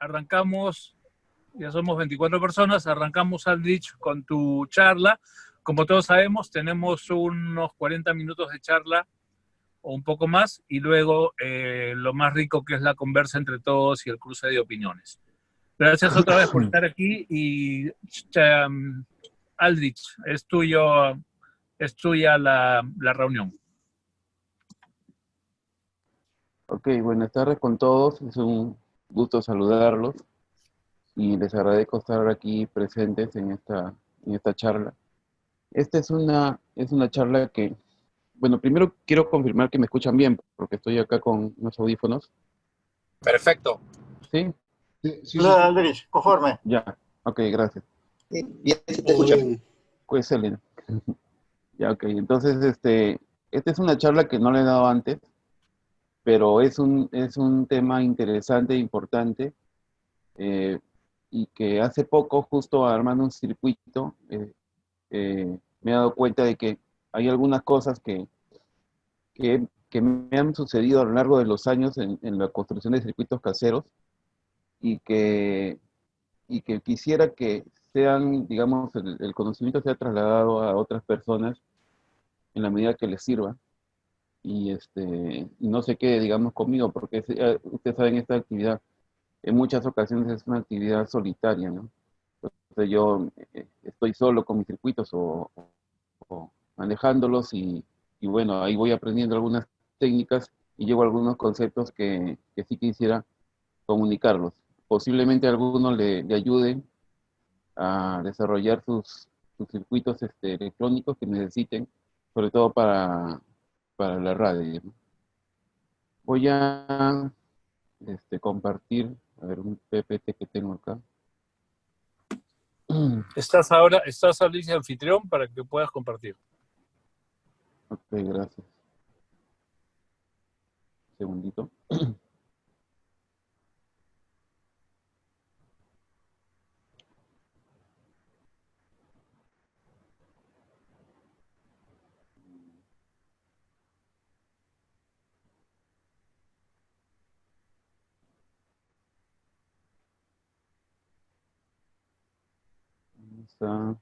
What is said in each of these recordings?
arrancamos, ya somos 24 personas, arrancamos, Aldrich, con tu charla. Como todos sabemos, tenemos unos 40 minutos de charla o un poco más, y luego lo más rico que es la conversa entre todos y el cruce de opiniones. Gracias otra vez por estar aquí y Aldrich, es tuya la reunión. Ok, buenas tardes con todos, es un gusto saludarlos y les agradezco estar aquí presentes en esta charla. Esta es una charla que, bueno, primero quiero confirmar que me escuchan bien, porque estoy acá con unos audífonos. Perfecto. ¿Sí? Sí, Andrés, conforme. Ya, ok, gracias. Bien, te escuchan. Pues excelente. Ya, ok, entonces, esta es una charla que no le he dado antes, pero es un tema interesante e importante, y que hace poco, justo armando un circuito, me he dado cuenta de que hay algunas cosas que me han sucedido a lo largo de los años en la construcción de circuitos caseros y que quisiera que sean, digamos, el conocimiento sea trasladado a otras personas en la medida que les sirva y no se quede, digamos, conmigo, porque ustedes saben, esta actividad en muchas ocasiones es una actividad solitaria, ¿no? Entonces yo estoy solo con mis circuitos o manejándolos y bueno, ahí voy aprendiendo algunas técnicas y llevo algunos conceptos que sí quisiera comunicarlos. Posiblemente a algunos le ayude a desarrollar sus circuitos electrónicos que necesiten, sobre todo para la radio, ¿no? Voy a compartir, a ver, un PPT que tengo acá. Estás ahora de anfitrión para que puedas compartir. Ok, gracias. Un segundito. Está.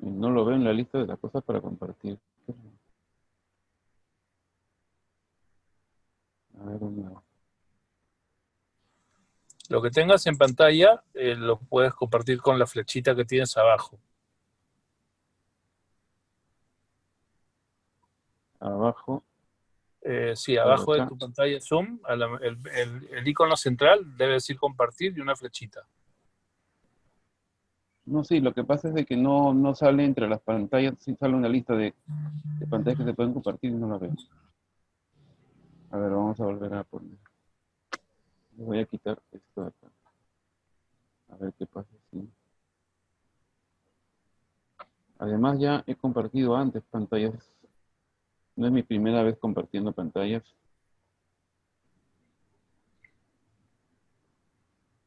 No lo veo en la lista de las cosas para compartir. A ver, Lo que tengas en pantalla lo puedes compartir con la flechita que tienes abajo. abajo. Sí, abajo de tu pantalla Zoom, el icono central debe decir compartir y una flechita. No, sí, lo que pasa es de que no sale entre las pantallas, sí sale una lista de pantallas que se pueden compartir y no la veo. A ver, vamos a volver a poner. Voy a quitar esto de acá. A ver qué pasa. Sí. Además ya he compartido antes pantallas. No es mi primera vez compartiendo pantallas.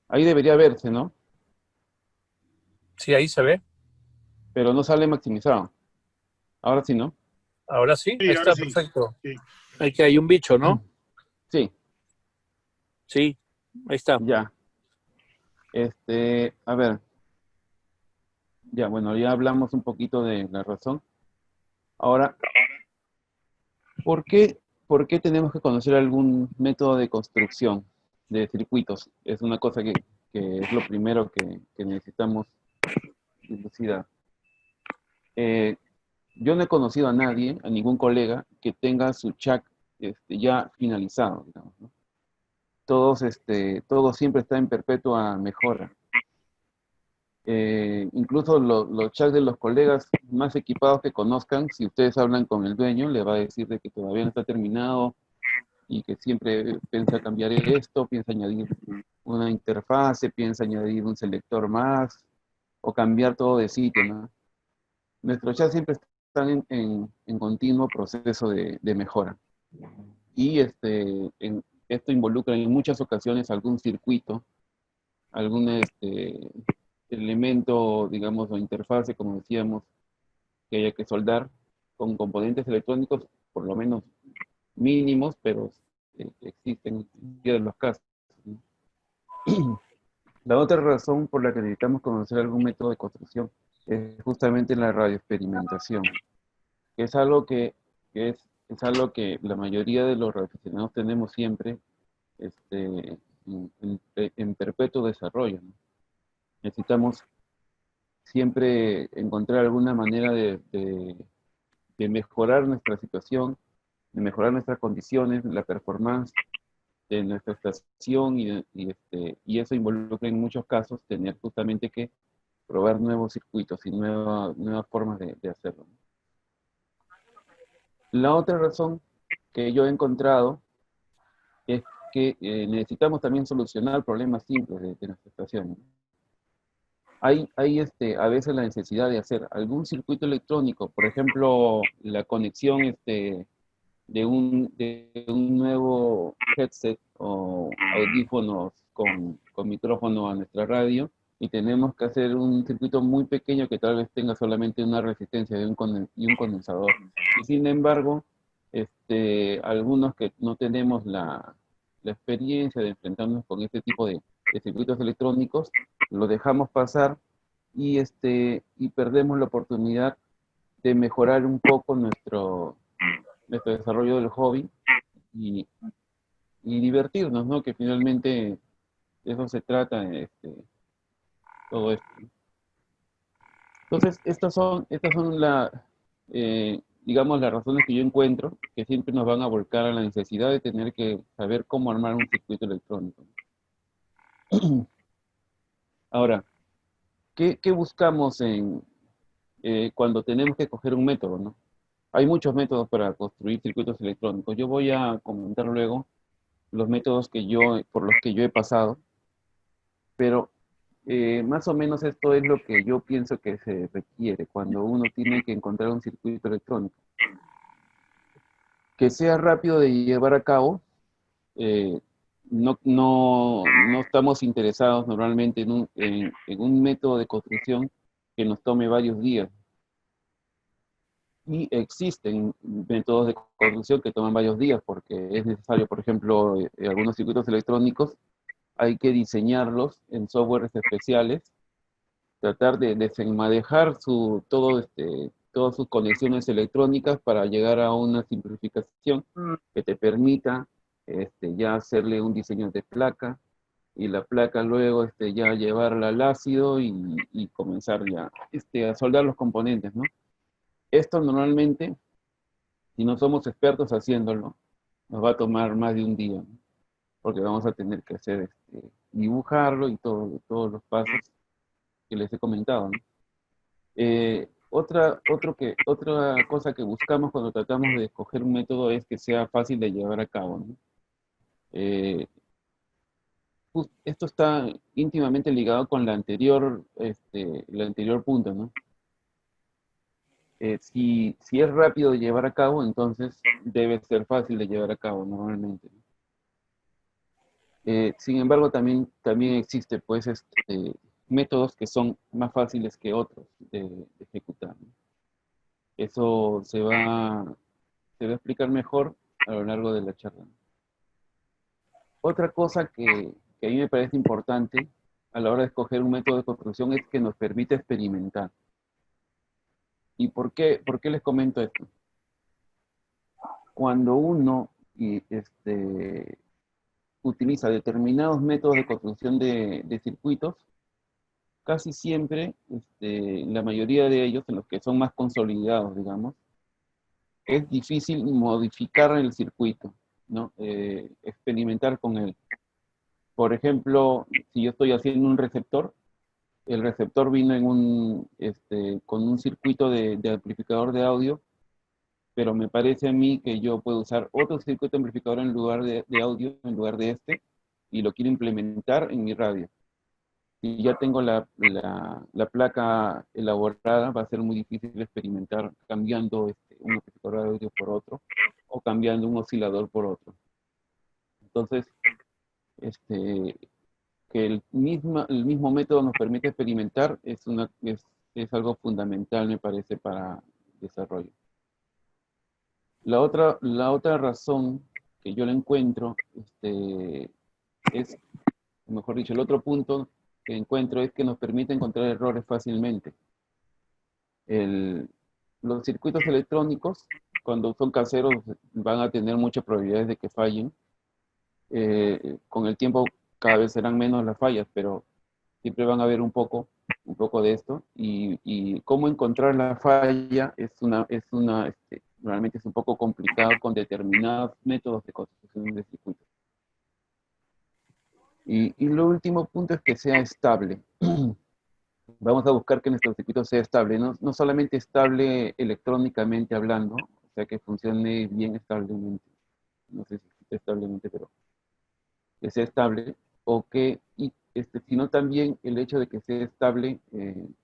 Ahí debería verse, ¿no? Sí, ahí se ve. Pero no sale maximizado. Ahora sí, ¿no? Ahora sí, Sí, ahí ahora está, sí. perfecto. Sí. Aquí hay un bicho, ¿no? Sí, Sí, ahí está. ya. A ver. Ya, bueno, ya hablamos un poquito de la razón. Ahora, ¿por qué tenemos que conocer algún método de construcción de circuitos? Es una cosa que es lo primero que necesitamos dilucidar. Yo no he conocido a nadie, a ningún colega, que tenga su chat ya finalizado, digamos, ¿no? Todo siempre está en perpetua mejora. Incluso los chats de los colegas más equipados que conozcan, si ustedes hablan con el dueño, le va a decir de que todavía no está terminado y que siempre piensa cambiar esto, piensa añadir una interfase, piensa añadir un selector más o cambiar todo de sitio, ¿no? Nuestros chats siempre están en continuo proceso de mejora. Y esto involucra en muchas ocasiones algún circuito, algún elemento, digamos, o interfase, como decíamos, que haya que soldar con componentes electrónicos, por lo menos mínimos, pero existen en cualquiera de los casos, ¿no? La otra razón por la que necesitamos conocer algún método de construcción es justamente la radioexperimentación, que es algo es algo que la mayoría de los radioaficionados tenemos siempre en perpetuo desarrollo, ¿no? Necesitamos siempre encontrar alguna manera de mejorar nuestra situación, de mejorar nuestras condiciones, la performance de nuestra estación y eso involucra en muchos casos tener justamente que probar nuevos circuitos y nuevas formas de hacerlo. La otra razón que yo he encontrado es que necesitamos también solucionar problemas simples de nuestra estación. Hay a veces la necesidad de hacer algún circuito electrónico, por ejemplo, la conexión de un nuevo headset o audífonos con micrófono a nuestra radio, y tenemos que hacer un circuito muy pequeño que tal vez tenga solamente una resistencia y un condensador. Y sin embargo, algunos que no tenemos la experiencia de enfrentarnos con este tipo de circuitos electrónicos, lo dejamos pasar y perdemos la oportunidad de mejorar un poco nuestro desarrollo del hobby y, y divertirnos, ¿no? Que finalmente de eso se trata todo esto. Entonces, digamos, las razones que yo encuentro que siempre nos van a volcar a la necesidad de tener que saber cómo armar un circuito electrónico. Ahora, ¿qué buscamos cuando tenemos que escoger un método, ¿no? Hay muchos métodos para construir circuitos electrónicos. Yo voy a comentar luego los métodos por los que yo he pasado, pero más o menos esto es lo que yo pienso que se requiere cuando uno tiene que encontrar un circuito electrónico. Que sea rápido de llevar a cabo. No estamos interesados normalmente en un método de construcción que nos tome varios días. Y existen métodos de construcción que toman varios días porque es necesario, por ejemplo, algunos circuitos electrónicos hay que diseñarlos en softwares especiales, tratar de desenmadejar todas sus conexiones electrónicas para llegar a una simplificación que te permita ya hacerle un diseño de placa, y la placa luego ya llevarla al ácido y comenzar ya a soldar los componentes, ¿no? Esto normalmente, si no somos expertos haciéndolo, nos va a tomar más de un día, ¿no? Porque vamos a tener que hacer dibujarlo y todos los pasos que les he comentado, ¿no? Otra cosa que buscamos cuando tratamos de escoger un método es que sea fácil de llevar a cabo, ¿no? Esto está íntimamente ligado con el anterior punto, ¿no? Si es rápido de llevar a cabo, entonces debe ser fácil de llevar a cabo normalmente, ¿no? Sin embargo, también existe, pues, métodos que son más fáciles que otros de ejecutar, ¿no? Eso se va a explicar mejor a lo largo de la charla. Otra cosa que a mí me parece importante a la hora de escoger un método de construcción es que nos permite experimentar. ¿Y por qué les comento esto? Cuando uno utiliza determinados métodos de construcción de circuitos, casi siempre, la mayoría de ellos, en los que son más consolidados, digamos, es difícil modificar el circuito, ¿no? Experimentar con él. Por ejemplo, si yo estoy haciendo un receptor, el receptor vino con un circuito de amplificador de audio, pero me parece a mí que yo puedo usar otro circuito amplificador en lugar de audio, en lugar de y lo quiero implementar en mi radio. Si ya tengo la placa elaborada, va a ser muy difícil experimentar cambiando un amplificador de audio por otro, o cambiando un oscilador por otro. Entonces, que el mismo método nos permite experimentar es algo fundamental, me parece, para desarrollo. La otra razón que yo le encuentro, es, mejor dicho, el otro punto que encuentro es que nos permite encontrar errores fácilmente. Los circuitos electrónicos, cuando son caseros, van a tener muchas probabilidades de que fallen. Con el tiempo cada vez serán menos las fallas, pero siempre van a haber un poco de esto. Y cómo encontrar la falla realmente es un poco complicado con determinados métodos de construcción de circuitos. Y lo último punto es que sea estable. Vamos a buscar que nuestro circuito sea estable, no solamente estable electrónicamente hablando, o sea, que funcione bien establemente, no sé si establemente, pero que sea estable, sino también el hecho de que sea estable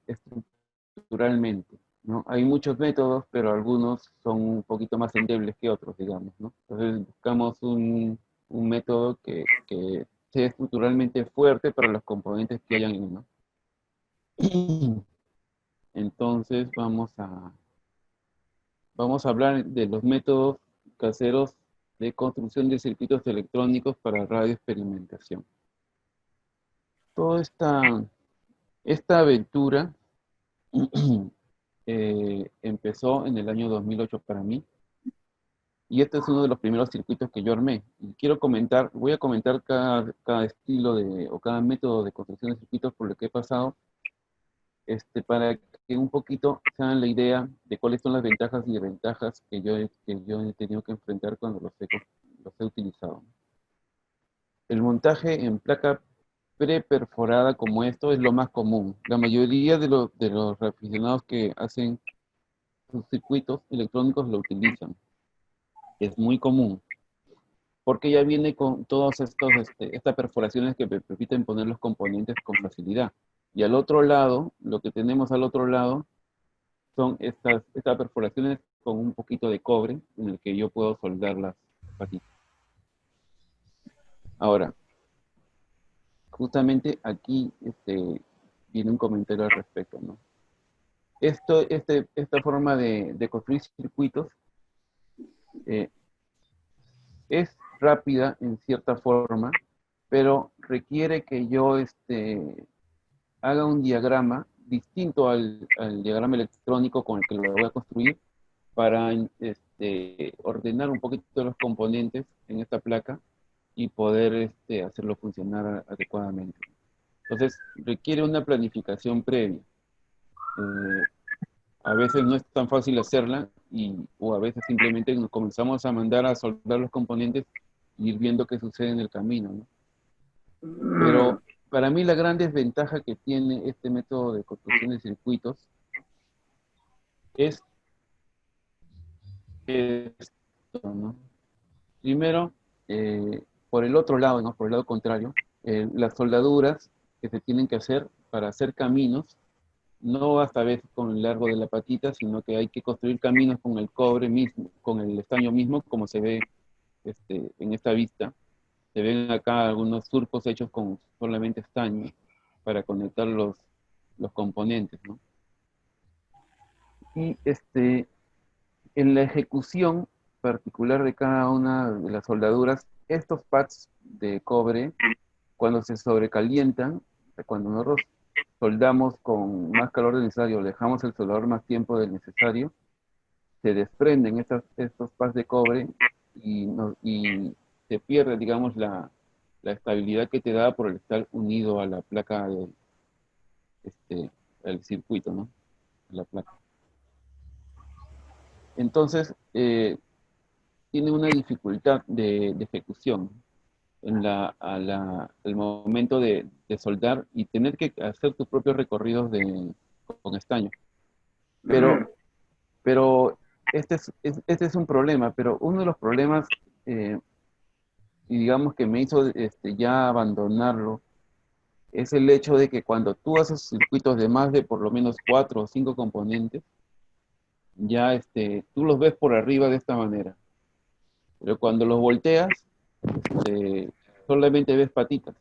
estructuralmente, ¿no? Hay muchos métodos, pero algunos son un poquito más endebles que otros, digamos, ¿no? Entonces buscamos un método que sea estructuralmente fuerte para los componentes que hayan en él, ¿no? Entonces vamos a hablar de los métodos caseros de construcción de circuitos electrónicos para radioexperimentación. Toda esta aventura empezó en el año 2008 para mí, y este es uno de los primeros circuitos que yo armé. Y voy a comentar cada estilo o cada método de construcción de circuitos por lo que he pasado, para que un poquito se hagan la idea de cuáles son las ventajas y desventajas que yo he tenido que enfrentar cuando los he utilizado. El montaje en placa preperforada como esto es lo más común. La mayoría de los aficionados que hacen sus circuitos electrónicos lo utilizan. Es muy común, porque ya viene con todas estas perforaciones que me permiten poner los componentes con facilidad. Y al otro lado, lo que tenemos al otro lado, son estas perforaciones con un poquito de cobre en el que yo puedo soldar las patitas. Ahora, justamente aquí viene un comentario al respecto, ¿no? Esta forma de construir circuitos es rápida en cierta forma, pero requiere que yo haga un diagrama distinto al diagrama electrónico con el que lo voy a construir para ordenar un poquito los componentes en esta placa y poder hacerlo funcionar adecuadamente. Entonces, requiere una planificación previa. A veces no es tan fácil hacerla, o a veces simplemente nos comenzamos a mandar a soldar los componentes y ir viendo qué sucede en el camino, ¿no? Pero para mí la gran desventaja que tiene este método de construcción de circuitos es esto, ¿no? Primero, por el otro lado, ¿no? Por el lado contrario, las soldaduras que se tienen que hacer para hacer caminos, no basta a veces con el largo de la patita, sino que hay que construir caminos con el cobre mismo, con el estaño mismo, como se ve en esta vista. Se ven acá algunos surcos hechos con solamente estaño para conectar los componentes, ¿no? Y en la ejecución particular de cada una de las soldaduras, estos pads de cobre, cuando se sobrecalientan, cuando nosotros soldamos con más calor del necesario, dejamos el soldador más tiempo del necesario, se desprenden estos pads de cobre y se pierde, digamos, la estabilidad que te da por el estar unido a la placa el circuito, ¿no? La placa. Entonces, tiene una dificultad de ejecución al momento de soldar y tener que hacer tus propios recorridos con estaño. Pero este es un problema, pero uno de los problemas, y digamos que me hizo ya abandonarlo, es el hecho de que cuando tú haces circuitos de más de por lo menos 4 o 5 componentes, ya tú los ves por arriba de esta manera. Pero cuando los volteas, solamente ves patitas.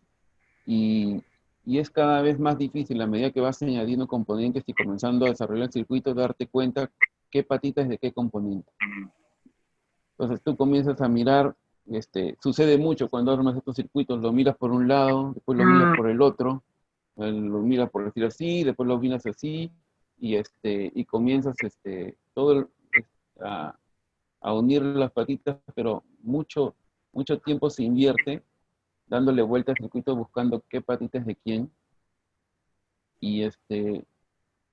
y, y es cada vez más difícil a medida que vas añadiendo componentes y comenzando a desarrollar el circuito, darte cuenta qué patita es de qué componente. Entonces tú comienzas a mirar, sucede mucho cuando armas estos circuitos, lo miras por un lado, después lo miras por el otro, lo miras por decir así, después lo miras así, y comienzas a, a unir las patitas, pero mucho tiempo se invierte dándole vuelta al circuito buscando qué patita es de quién, y,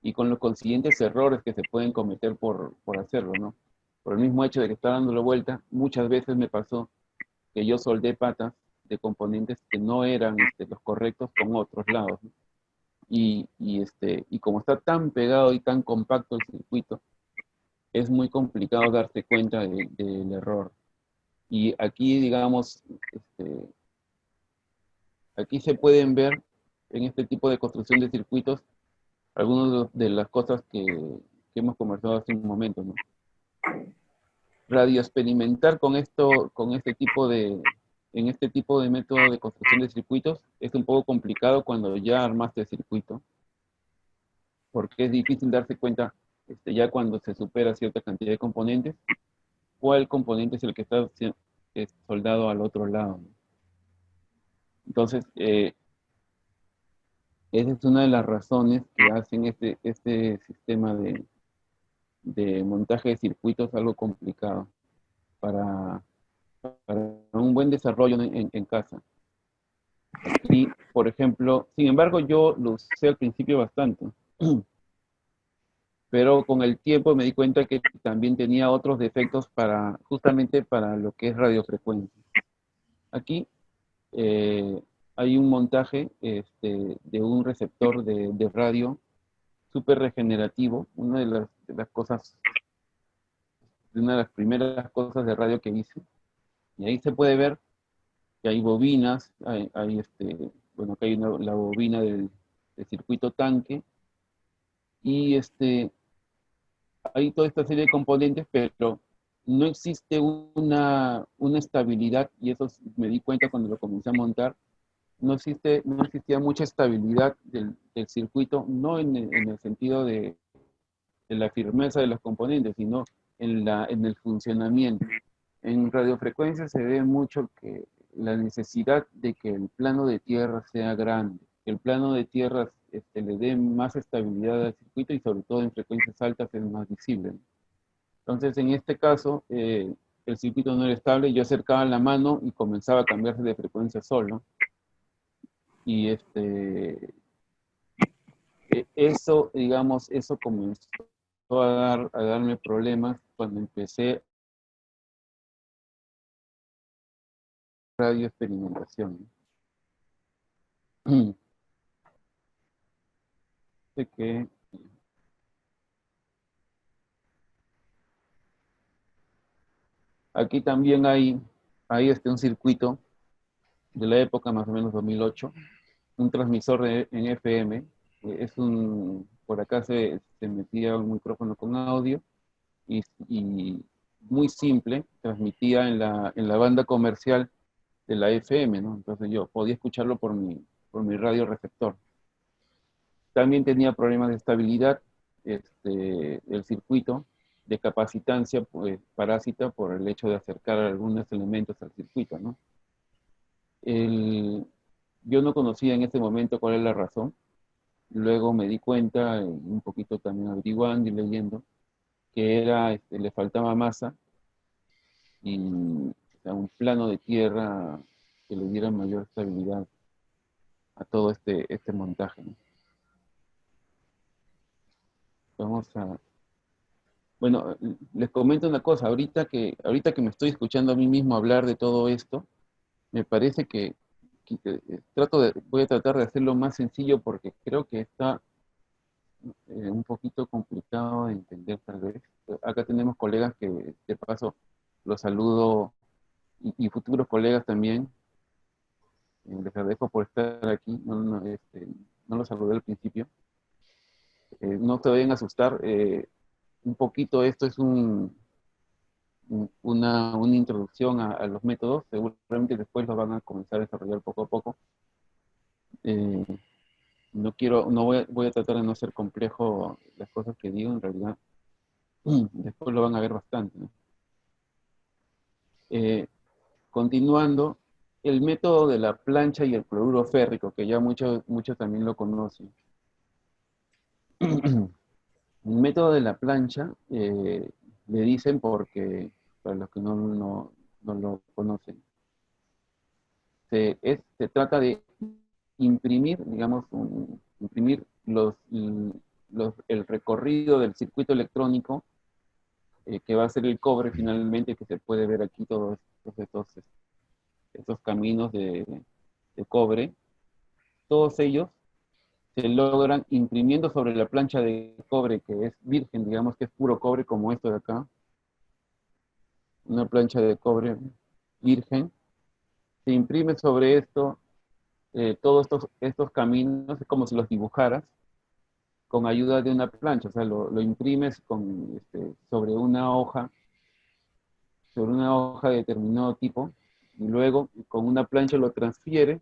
y con los consiguientes errores que se pueden cometer por hacerlo, ¿no? Por el mismo hecho de que está dándole vuelta, muchas veces me pasó que yo soldé patas de componentes que no eran los correctos con otros lados, ¿no? Y como está tan pegado y tan compacto el circuito, es muy complicado darte cuenta del error. Y aquí, digamos, aquí se pueden ver en este tipo de construcción de circuitos algunas de las cosas que hemos conversado hace un momento, ¿no? Radioexperimentar en este tipo de método de construcción de circuitos es un poco complicado cuando ya armaste el circuito, porque es difícil darse cuenta, ya cuando se supera cierta cantidad de componentes, cuál componente es el que está soldado al otro lado, ¿no? Entonces, esa es una de las razones que hacen este sistema de montaje de circuitos algo complicado para un buen desarrollo en casa. Aquí, por ejemplo, sin embargo, yo lo usé al principio bastante, pero con el tiempo me di cuenta que también tenía otros defectos justamente para lo que es radiofrecuencia. Aquí hay un montaje de un receptor de radio súper regenerativo, una de las primeras cosas de radio que hice. Y ahí se puede ver que hay bobinas, bueno, acá hay la bobina del circuito tanque, y hay toda esta serie de componentes, pero no existe una estabilidad, y eso me di cuenta cuando lo comencé a montar. No existía mucha estabilidad del circuito, no en el sentido de la firmeza de los componentes, sino en el funcionamiento. En radiofrecuencia se ve mucho que la necesidad de que el plano de tierra sea grande, que el plano de tierra le dé más estabilidad al circuito y sobre todo en frecuencias altas es más visible, ¿no? Entonces, en este caso, el circuito no era estable, yo acercaba la mano y comenzaba a cambiarse de frecuencia solo. Y eso, digamos, eso comenzó a darme problemas cuando empecé radioexperimentación. Sé que aquí también hay un circuito de la época más o menos 2008, un transmisor en FM, por acá se metía un micrófono con audio y muy simple, transmitía en la banda comercial de la FM, ¿no? Entonces yo podía escucharlo por mi radio receptor. También tenía problemas de estabilidad, el circuito, de capacitancia pues, parásita por el hecho de acercar algunos elementos al circuito, ¿no? Yo no conocía en ese momento cuál es la razón. Luego me di cuenta, un poquito también averiguando y leyendo, que le faltaba masa y o sea, un plano de tierra que le diera mayor estabilidad a todo este montaje, ¿no? Vamos a... Bueno, les comento una cosa, ahorita que me estoy escuchando a mí mismo hablar de todo esto, me parece voy a tratar de hacerlo más sencillo porque creo que está un poquito complicado de entender tal vez. Acá tenemos colegas que de paso los saludo y futuros colegas también. Les agradezco por estar aquí, no los saludé al principio. No se vayan a asustar, un poquito esto es una introducción a los métodos, seguramente después los van a comenzar a desarrollar poco a poco. Eh, voy a tratar de no ser complejo las cosas que digo, en realidad. Después lo van a ver bastante, ¿no? Continuando, el método de la plancha y el cloruro férrico, que ya muchos también lo conocen. El método de la plancha, le dicen porque, para los que no lo conocen, se trata de imprimir, digamos, imprimir el recorrido del circuito electrónico que va a ser el cobre finalmente, que se puede ver aquí todos estos caminos de cobre. Todos ellos se logran imprimiendo sobre la plancha de cobre que es virgen, digamos que es puro cobre como esto de acá. Una plancha de cobre virgen. Se imprime sobre esto todos estos caminos, es como si los dibujaras con ayuda de una plancha, o sea, lo imprimes sobre una hoja de determinado tipo, y luego con una plancha lo transfieres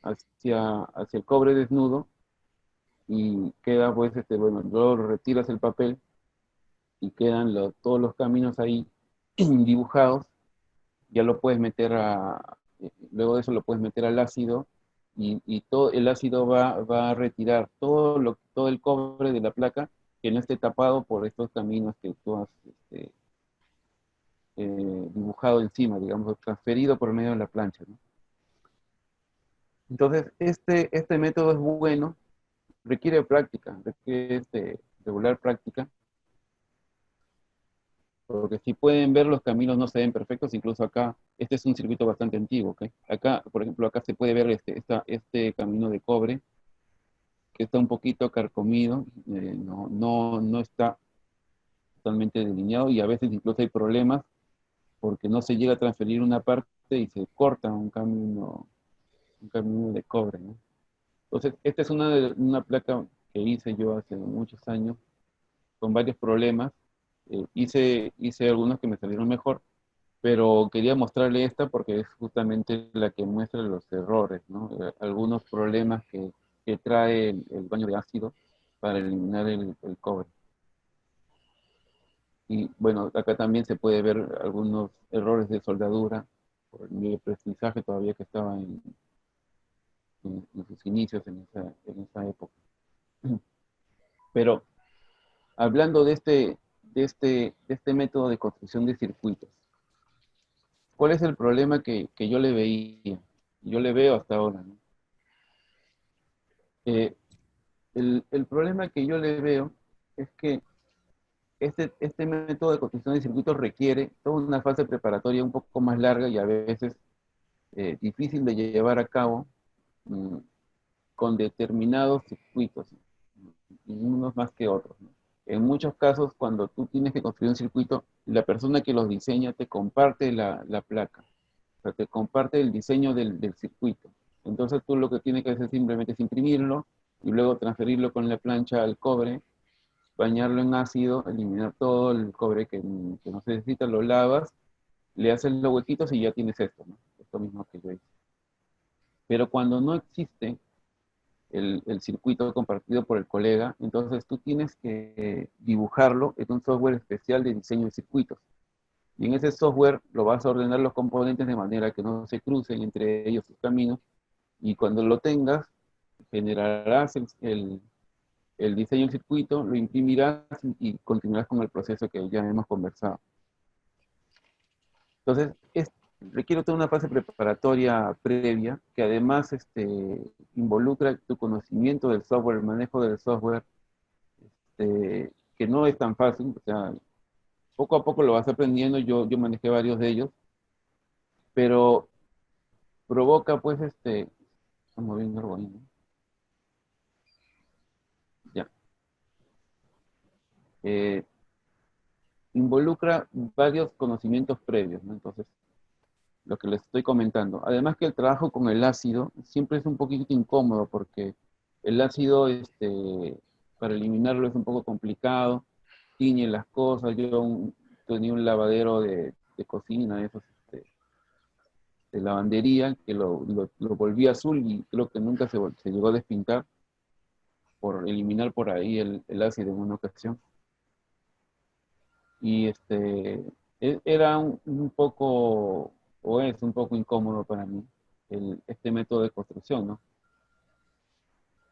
hacia el cobre desnudo, y queda pues, bueno, luego retiras el papel, y quedan todos los caminos ahí dibujados. Ya lo puedes meter luego de eso lo puedes meter al ácido, y todo el ácido va a retirar todo el cobre de la placa que no esté tapado por estos caminos que tú has dibujado encima, digamos, transferido por medio de la plancha, ¿no? Entonces, este método es bueno, requiere práctica, requiere regular práctica, porque si pueden ver, los caminos no se ven perfectos. Incluso acá, este es un circuito bastante antiguo, ¿ok? Acá, por ejemplo, acá se puede ver este camino de cobre, que está un poquito carcomido, no está totalmente delineado, y a veces incluso hay problemas porque no se llega a transferir una parte y se corta un camino de cobre, ¿no? Entonces, esta es una placa que hice yo hace muchos años, con varios problemas. Hice algunos que me salieron mejor, pero quería mostrarle esta porque es justamente la que muestra los errores, ¿no? Algunos problemas que trae el baño de ácido para eliminar el cobre. Y bueno, acá también se puede ver algunos errores de soldadura por el nivel de precisaje todavía que estaba en sus inicios en esa época. Pero hablando de este método de construcción de circuitos, ¿cuál es el problema que yo le veía? Yo le veo hasta ahora, ¿no? El problema que yo le veo es que este método de construcción de circuitos requiere toda una fase preparatoria un poco más larga, y a veces difícil de llevar a cabo, mm, con determinados circuitos, y unos más que otros, ¿no? En muchos casos, cuando tú tienes que construir un circuito, la persona que los diseña te comparte la placa, o sea, te comparte el diseño del circuito. Entonces tú lo que tienes que hacer simplemente es imprimirlo, y luego transferirlo con la plancha al cobre, bañarlo en ácido, eliminar todo el cobre que no se necesita, lo lavas, le haces los huequitos y ya tienes esto, ¿no? Esto mismo que yo hice. Pero cuando no existe el circuito compartido por el colega, entonces tú tienes que dibujarlo en un software especial de diseño de circuitos. Y en ese software lo vas a ordenar los componentes de manera que no se crucen entre ellos sus caminos, y cuando lo tengas, generarás el diseño del circuito, lo imprimirás y continuarás con el proceso que ya hemos conversado. Entonces, requiere toda una fase preparatoria previa, que además involucra tu conocimiento del software, el manejo del software, que no es tan fácil. O sea, poco a poco lo vas aprendiendo. Yo manejé varios de ellos, pero provoca, pues, estamos viendo algo ahí, ¿no? Ya. Involucra varios conocimientos previos, ¿no? Entonces, lo que les estoy comentando. Además que el trabajo con el ácido siempre es un poquito incómodo, porque el ácido, para eliminarlo es un poco complicado, tiñe las cosas. Yo tenía un lavadero de cocina, esos, lavandería que lo volvía azul y creo que nunca se llegó a despintar por eliminar por ahí el ácido en una ocasión. Y era un poco, o es un poco incómodo para mí, este método de construcción, ¿no?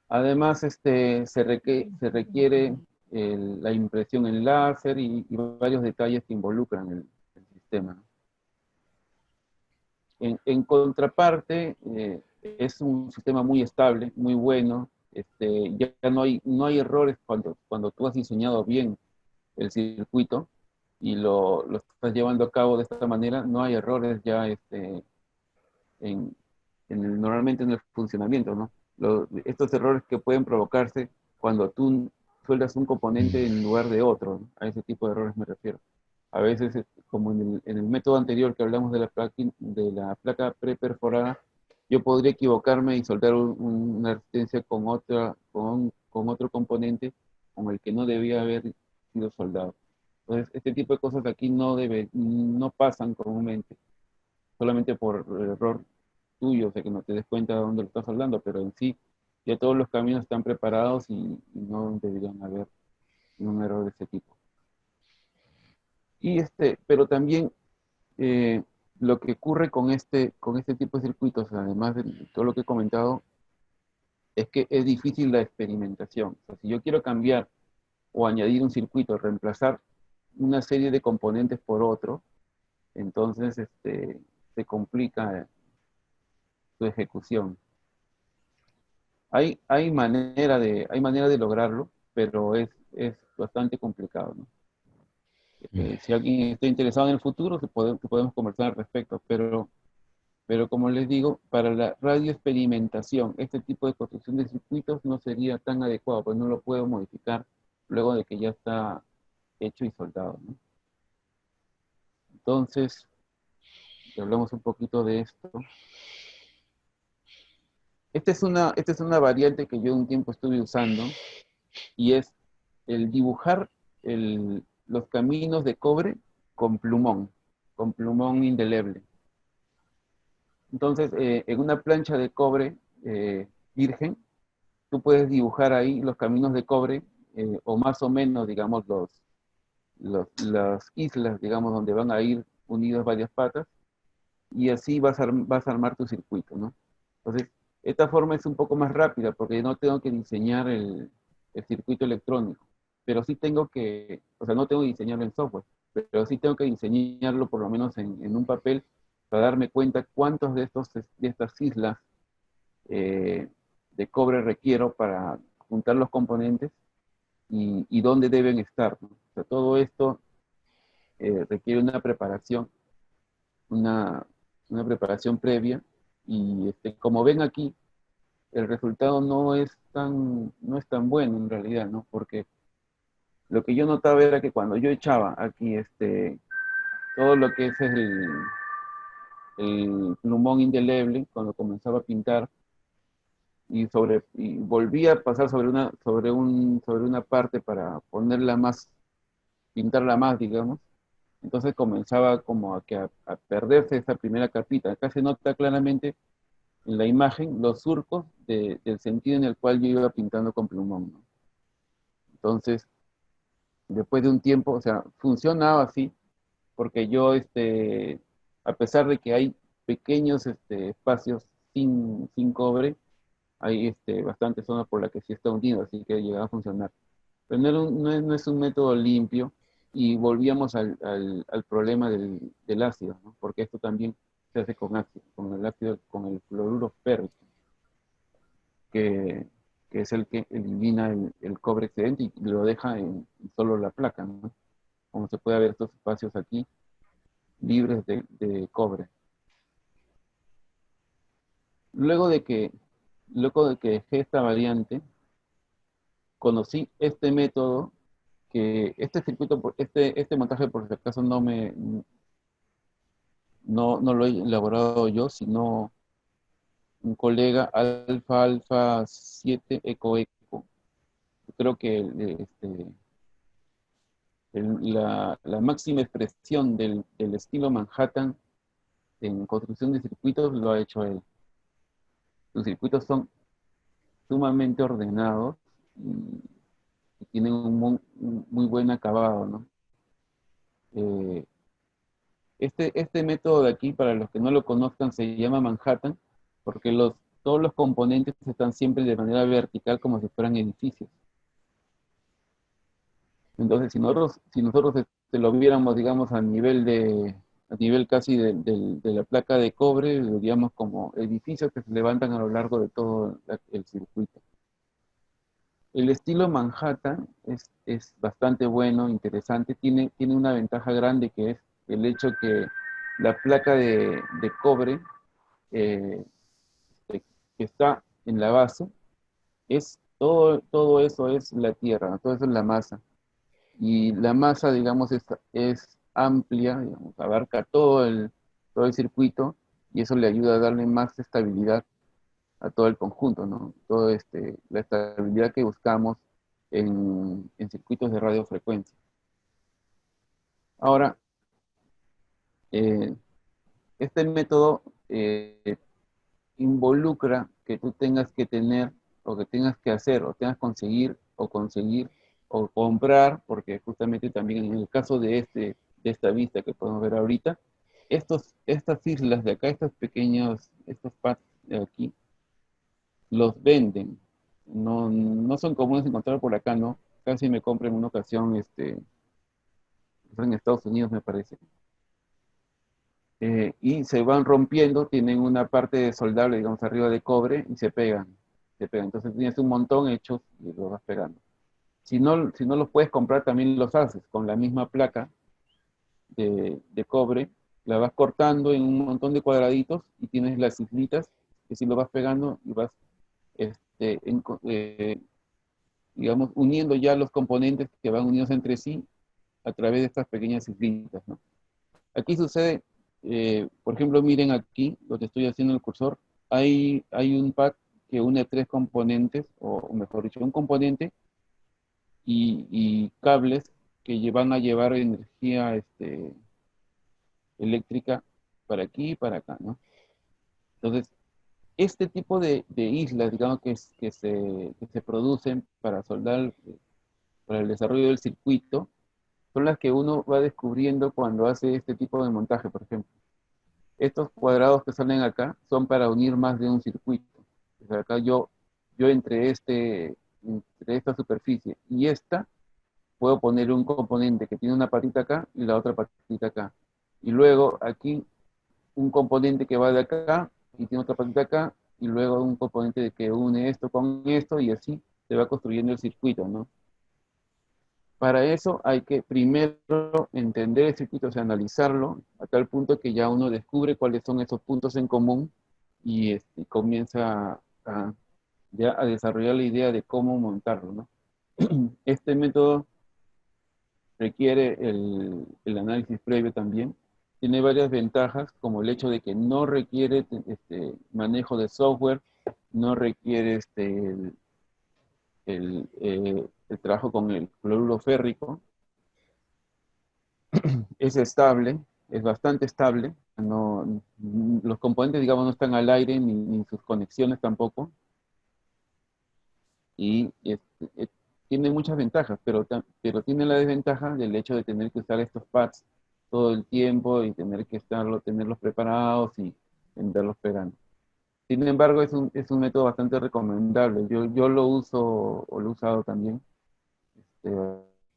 Además, se requiere la impresión en láser y varios detalles que involucran el sistema, ¿no? En contraparte, es un sistema muy estable, muy bueno. Ya no hay errores cuando tú has diseñado bien el circuito y lo estás llevando a cabo de esta manera, no hay errores ya en, normalmente en el funcionamiento, ¿no? Estos errores que pueden provocarse cuando tú sueldas un componente en lugar de otro, ¿no? A ese tipo de errores me refiero. A veces, como en el método anterior que hablamos de la placa preperforada, yo podría equivocarme y soldar una resistencia con otro componente con el que no debía haber sido soldado. Entonces, este tipo de cosas aquí no pasan comúnmente, solamente por error tuyo, o sea, que no te des cuenta de dónde lo estás soldando, pero en sí, ya todos los caminos están preparados y no deberían haber un error de ese tipo. Pero también lo que ocurre con este tipo de circuitos, además de todo lo que he comentado, es que es difícil la experimentación. O sea, si yo quiero cambiar o añadir un circuito, reemplazar una serie de componentes por otro, entonces se complica su ejecución. Hay manera de lograrlo, pero es bastante complicado, ¿no? Si alguien está interesado en el futuro, podemos conversar al respecto, pero como les digo, para la radioexperimentación, este tipo de construcción de circuitos no sería tan adecuado, pues no lo puedo modificar luego de que ya está hecho y soldado, ¿no? Entonces, hablamos un poquito de esto. Esta es una variante que yo un tiempo estuve usando, y es el dibujar los caminos de cobre con plumón indeleble. Entonces, en una plancha de cobre virgen, tú puedes dibujar ahí los caminos de cobre, o más o menos, digamos, las islas, digamos, donde van a ir unidas varias patas, y así vas a armar tu circuito, ¿no? Entonces, esta forma es un poco más rápida, porque no tengo que diseñar el circuito electrónico, pero sí o sea, no tengo que diseñarlo en software, pero sí tengo que diseñarlo por lo menos en un papel para darme cuenta cuántos de estas islas de cobre requiero para juntar los componentes y dónde deben estar, ¿no? O sea, todo esto requiere una preparación previa, y como ven aquí, el resultado no es tan bueno en realidad, ¿no? Porque lo que yo notaba era que cuando yo echaba aquí todo lo que es el plumón indeleble, cuando comenzaba a pintar, y volvía a pasar sobre una parte para pintarla más, digamos, entonces comenzaba como a perderse esa primera capita. Acá se nota claramente en la imagen los surcos del sentido en el cual yo iba pintando con plumón, ¿no? Entonces, después de un tiempo, o sea, funcionaba así, porque yo, a pesar de que hay pequeños espacios sin cobre, hay bastante zona por la que sí está hundido, así que llegaba a funcionar. Pero no es un método limpio, y volvíamos al problema del ácido, ¿no? Porque esto también se hace con ácido, con el fluoruro férrico, que, que es el que elimina el cobre excedente y lo deja en solo la placa, ¿no? Como se puede ver, estos espacios aquí libres de cobre. Luego de que dejé esta variante, conocí este método, que este circuito, este montaje por si acaso no lo he elaborado yo, sino un colega, Alfa Alfa 7 Eco Eco. Creo que la máxima expresión del estilo Manhattan en construcción de circuitos lo ha hecho él. Sus circuitos son sumamente ordenados y tienen un muy buen acabado, ¿no? Este método de aquí, para los que no lo conozcan, se llama Manhattan, porque todos los componentes están siempre de manera vertical como si fueran edificios. Entonces, si nosotros lo viéramos, digamos, a nivel casi de la placa de cobre, lo diríamos como edificios que se levantan a lo largo de todo el circuito. El estilo Manhattan es bastante bueno, interesante, tiene una ventaja grande, que es el hecho que la placa de cobre eh, que está en la base, todo eso es la tierra, ¿no? Todo eso es la masa. Y la masa, digamos, es amplia, digamos, abarca todo el circuito, y eso le ayuda a darle más estabilidad a todo el conjunto, ¿no? La estabilidad que buscamos en circuitos de radiofrecuencia. Ahora, este método involucra que tú tengas que tener, o que tengas que hacer, o tengas que conseguir, o comprar, porque justamente también en el caso de esta vista que podemos ver ahorita, estas islas de acá, estos pads de aquí, los venden. No son comunes encontrar por acá, ¿no? Casi me compré en una ocasión, en Estados Unidos me parece. Y se van rompiendo, tienen una parte soldable, digamos, arriba de cobre, y se pegan. Entonces tienes un montón hechos y los vas pegando. Si no los puedes comprar, también los haces con la misma placa de cobre, la vas cortando en un montón de cuadraditos y tienes las islitas que si lo vas pegando y vas, digamos, uniendo ya los componentes que van unidos entre sí a través de estas pequeñas islitas, ¿no? Aquí sucede, por ejemplo, miren aquí, lo que estoy haciendo en el cursor, hay un pack que une tres componentes, o mejor dicho, un componente y cables que van a llevar energía eléctrica para aquí y para acá, ¿no? Entonces, este tipo de islas, digamos, que se producen para soldar, para el desarrollo del circuito, son las que uno va descubriendo cuando hace este tipo de montaje, por ejemplo. Estos cuadrados que salen acá son para unir más de un circuito. O sea, acá yo entre esta superficie y esta, puedo poner un componente que tiene una patita acá y la otra patita acá. Y luego aquí un componente que va de acá y tiene otra patita acá, y luego un componente que une esto con esto, y así se va construyendo el circuito, ¿no? Para eso hay que primero entender el circuito, o sea, analizarlo, a tal punto que ya uno descubre cuáles son esos puntos en común y comienza ya a desarrollar la idea de cómo montarlo, ¿no? Este método requiere el análisis previo también. Tiene varias ventajas, como el hecho de que no requiere manejo de software, no requiere el trabajo con el cloruro férrico. Es estable, es bastante estable. Los componentes, digamos, no están al aire, ni sus conexiones tampoco. Y tiene muchas ventajas, pero tiene la desventaja del hecho de tener que usar estos pads todo el tiempo y tener que tenerlos preparados y andarlos pegando. Sin embargo, es un método bastante recomendable. Yo lo uso, o lo he usado también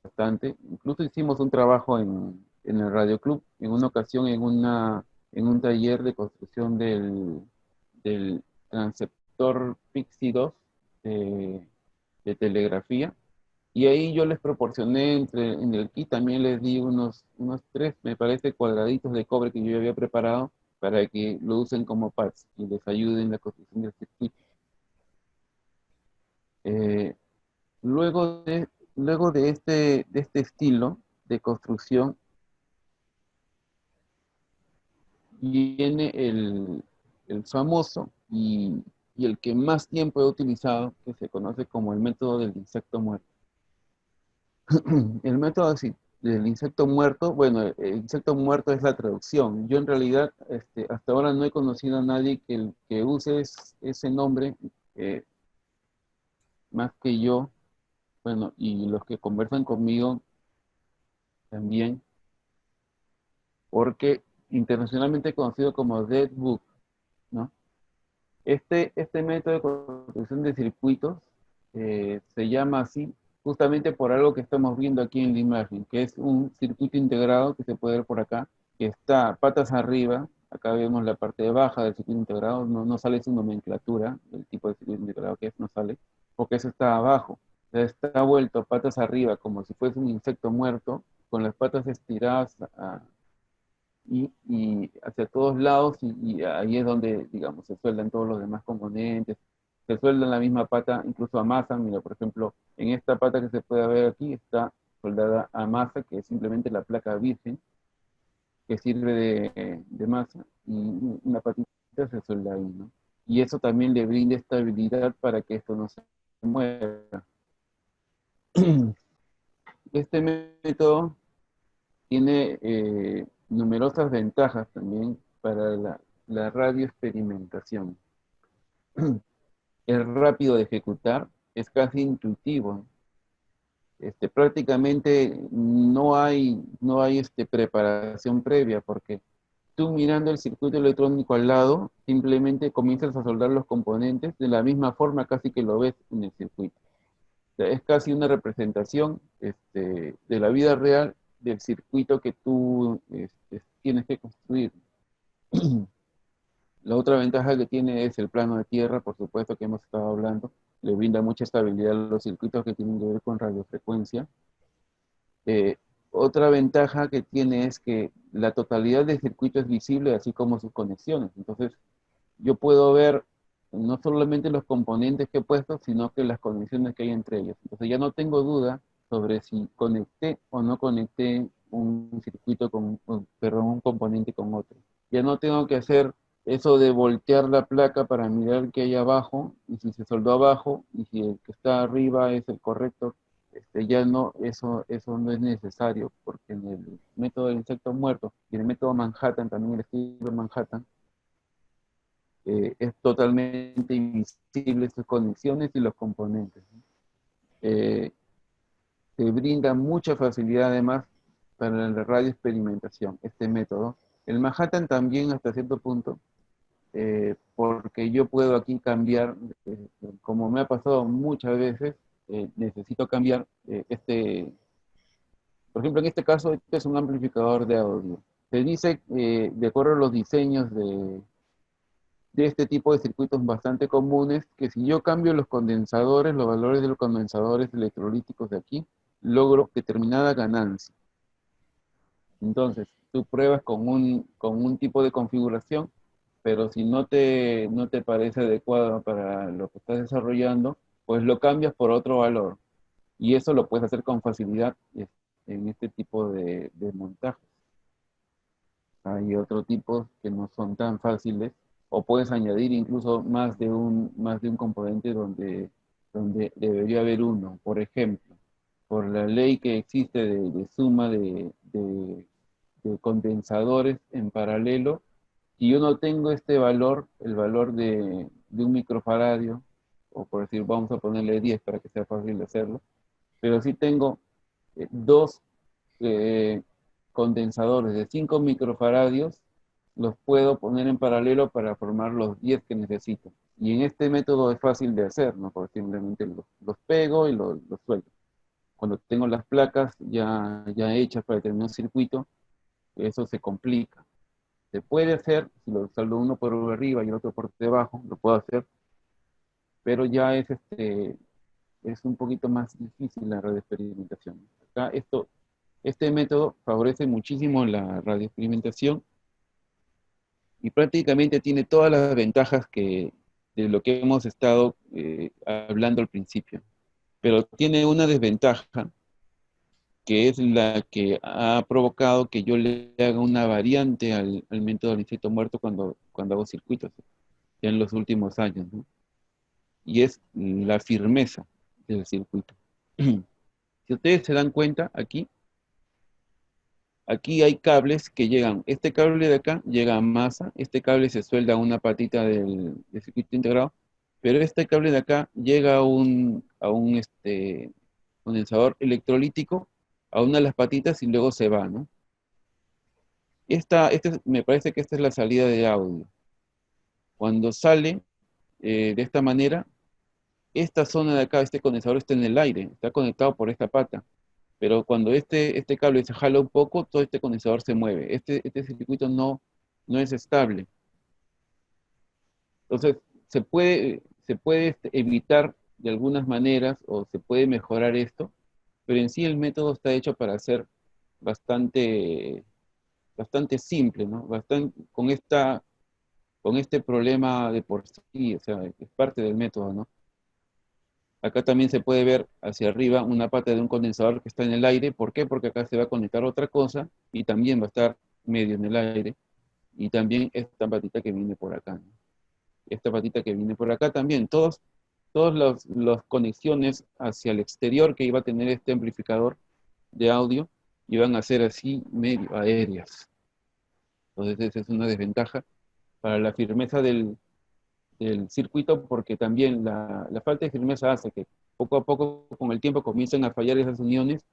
bastante. Incluso hicimos un trabajo en el Radio Club, en una ocasión, en un taller de construcción del transceptor Pixie 2 de telegrafía. Y ahí yo les proporcioné, en el kit también les di unos 3, me parece, cuadraditos de cobre que yo había preparado para que lo usen como pads y les ayude en la construcción del circuito. Luego de este estilo de construcción, viene el famoso y el que más tiempo he utilizado, que se conoce como el método del insecto muerto. El método del insecto muerto, bueno, el insecto muerto es la traducción. Yo en realidad hasta ahora no he conocido a nadie que use ese nombre, más que yo, bueno, y los que conversan conmigo también, porque internacionalmente conocido como Dead Book, ¿no? Este método de construcción de circuitos se llama así justamente por algo que estamos viendo aquí en la imagen, que es un circuito integrado que se puede ver por acá, que está patas arriba. Acá vemos la parte baja del circuito integrado, no sale su nomenclatura, el tipo de circuito integrado que es, no sale, porque eso está abajo. Está vuelto patas arriba como si fuese un insecto muerto, con las patas estiradas y hacia todos lados, y ahí es donde, digamos, se sueldan todos los demás componentes, se sueldan la misma pata, incluso amasan. Mira, por ejemplo, en esta pata que se puede ver aquí está soldada a masa, que es simplemente la placa virgen, que sirve de masa, y una patita se suelda ahí, ¿no? Y eso también le brinda estabilidad para que esto no se mueva. Este método tiene numerosas ventajas también para la radioexperimentación. Es rápido de ejecutar, es casi intuitivo. Prácticamente no hay preparación previa, porque tú mirando el circuito electrónico al lado, simplemente comienzas a soldar los componentes de la misma forma casi que lo ves en el circuito. O sea, es casi una representación de la vida real del circuito que tú tienes que construir. La otra ventaja que tiene es el plano de tierra, por supuesto, que hemos estado hablando. Le brinda mucha estabilidad a los circuitos que tienen que ver con radiofrecuencia. Otra ventaja que tiene es que la totalidad del circuito es visible, así como sus conexiones. Entonces, yo puedo ver no solamente los componentes que he puesto, sino que las conexiones que hay entre ellos. Entonces, ya no tengo duda sobre si conecté o no conecté un circuito perdón, un componente con otro. Ya no tengo que hacer eso de voltear la placa para mirar qué hay abajo, y si se soldó abajo, y si el que está arriba es el correcto. Ya no, eso no es necesario, porque en el método del insecto muerto y en el método Manhattan, también el estilo Manhattan, es totalmente invisible sus conexiones y los componentes. Te brinda mucha facilidad además para la radioexperimentación, este método. El Manhattan también hasta cierto punto, porque yo puedo aquí cambiar, como me ha pasado muchas veces, necesito cambiar por ejemplo, en este caso, este es un amplificador de audio. Se dice, de acuerdo a los diseños de este tipo de circuitos bastante comunes, que si yo cambio los condensadores, los valores de los condensadores electrolíticos de aquí, logro determinada ganancia. Entonces, tú pruebas con un tipo de configuración, pero si no te parece adecuado para lo que estás desarrollando, pues lo cambias por otro valor. Y eso lo puedes hacer con facilidad en este tipo de montajes. Hay otros tipos que no son tan fáciles, o puedes añadir incluso más de un componente donde debería haber uno. Por ejemplo, por la ley que existe de suma de condensadores en paralelo, si yo no tengo este valor, el valor de un microfaradio, o por decir, vamos a ponerle 10 para que sea fácil de hacerlo, pero si tengo dos condensadores de 5 microfaradios, los puedo poner en paralelo para formar los 10 que necesito. Y en este método es fácil de hacer, ¿no? Porque simplemente los pego y los suelto. Cuando tengo las placas ya hechas para determinado circuito, eso se complica. Se puede hacer, si lo saldo uno por arriba y el otro por debajo, lo puedo hacer, pero ya es un poquito más difícil la radioexperimentación. Acá este método favorece muchísimo la radioexperimentación y prácticamente tiene todas las ventajas de lo que hemos estado hablando al principio. Pero tiene una desventaja, que es la que ha provocado que yo le haga una variante al método del insecto muerto cuando hago circuitos, ya en los últimos años, ¿no? Y es la firmeza del circuito. Si ustedes se dan cuenta, aquí aquí hay cables que llegan, este cable de acá llega a masa, este cable se suelda a una patita del circuito integrado, pero este cable de acá llega a un condensador electrolítico, a una de las patitas y luego se va, ¿no? Me parece que esta es la salida de audio. Cuando sale de esta manera, esta zona de acá, este condensador está en el aire, está conectado por esta pata. Pero cuando este cable se jala un poco, todo este condensador se mueve. Este circuito no es estable. Entonces, se puede evitar de algunas maneras o se puede mejorar esto, pero en sí el método está hecho para ser bastante, bastante simple, ¿no? Con este problema de por sí, o sea, es parte del método, ¿no? Acá también se puede ver hacia arriba una pata de un condensador que está en el aire. ¿Por qué? Porque acá se va a conectar otra cosa y también va a estar medio en el aire. Y también esta patita que viene por acá, ¿no? Esta patita que viene por acá también. Todas las conexiones hacia el exterior que iba a tener este amplificador de audio iban a ser así medio aéreas. Entonces esa es una desventaja para la firmeza del circuito, porque también la falta de firmeza hace que poco a poco, con el tiempo, comiencen a fallar esas uniones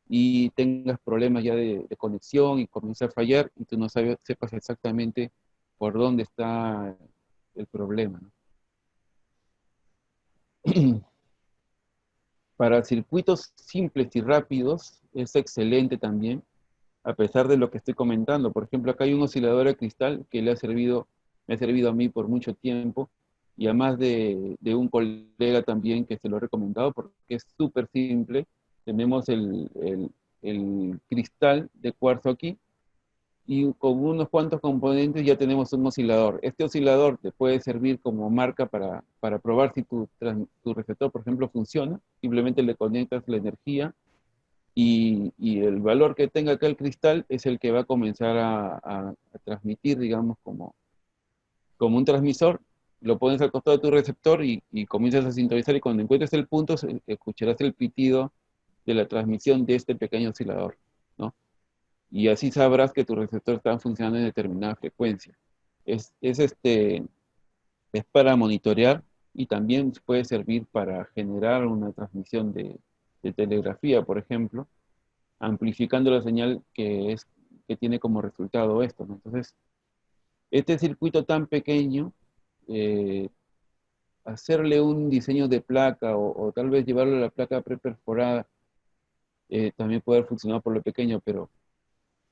y tengas problemas ya de conexión y comienza a fallar y tú no sepas exactamente por dónde está el problema, ¿no? Para circuitos simples y rápidos es excelente también, a pesar de lo que estoy comentando. Por ejemplo, acá hay un oscilador de cristal que me ha servido a mí por mucho tiempo, y a más de un colega también que se lo he recomendado porque es súper simple. Tenemos el cristal de cuarzo aquí, y con unos cuantos componentes ya tenemos un oscilador. Este oscilador te puede servir como marca para probar si tu receptor, por ejemplo, funciona. Simplemente le conectas la energía y el valor que tenga acá el cristal es el que va a comenzar a transmitir, digamos, como un transmisor. Lo pones al costado de tu receptor y comienzas a sintonizar, y cuando encuentres el punto escucharás el pitido de la transmisión de este pequeño oscilador, ¿no? Y así sabrás que tu receptor está funcionando en determinada frecuencia. Es para monitorear, y también puede servir para generar una transmisión de telegrafía, por ejemplo, amplificando la señal que tiene como resultado esto, ¿no? Entonces, este circuito tan pequeño, eh, hacerle un diseño de placa o tal vez llevarlo a la placa preperforada, también puede funcionar por lo pequeño, pero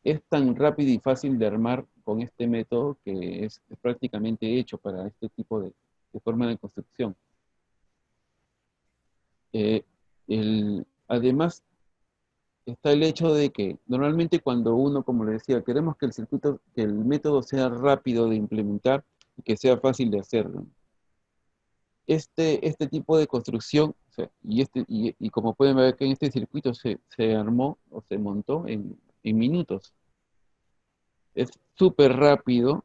es tan rápido y fácil de armar con este método que es prácticamente hecho para este tipo de forma de construcción. Eh, Además, está el hecho de que normalmente cuando uno, como le decía, queremos que el método sea rápido de implementar y que sea fácil de hacerlo. Este tipo de construcción, o sea, y como pueden ver que en este circuito se armó o se montó en minutos. Es súper rápido,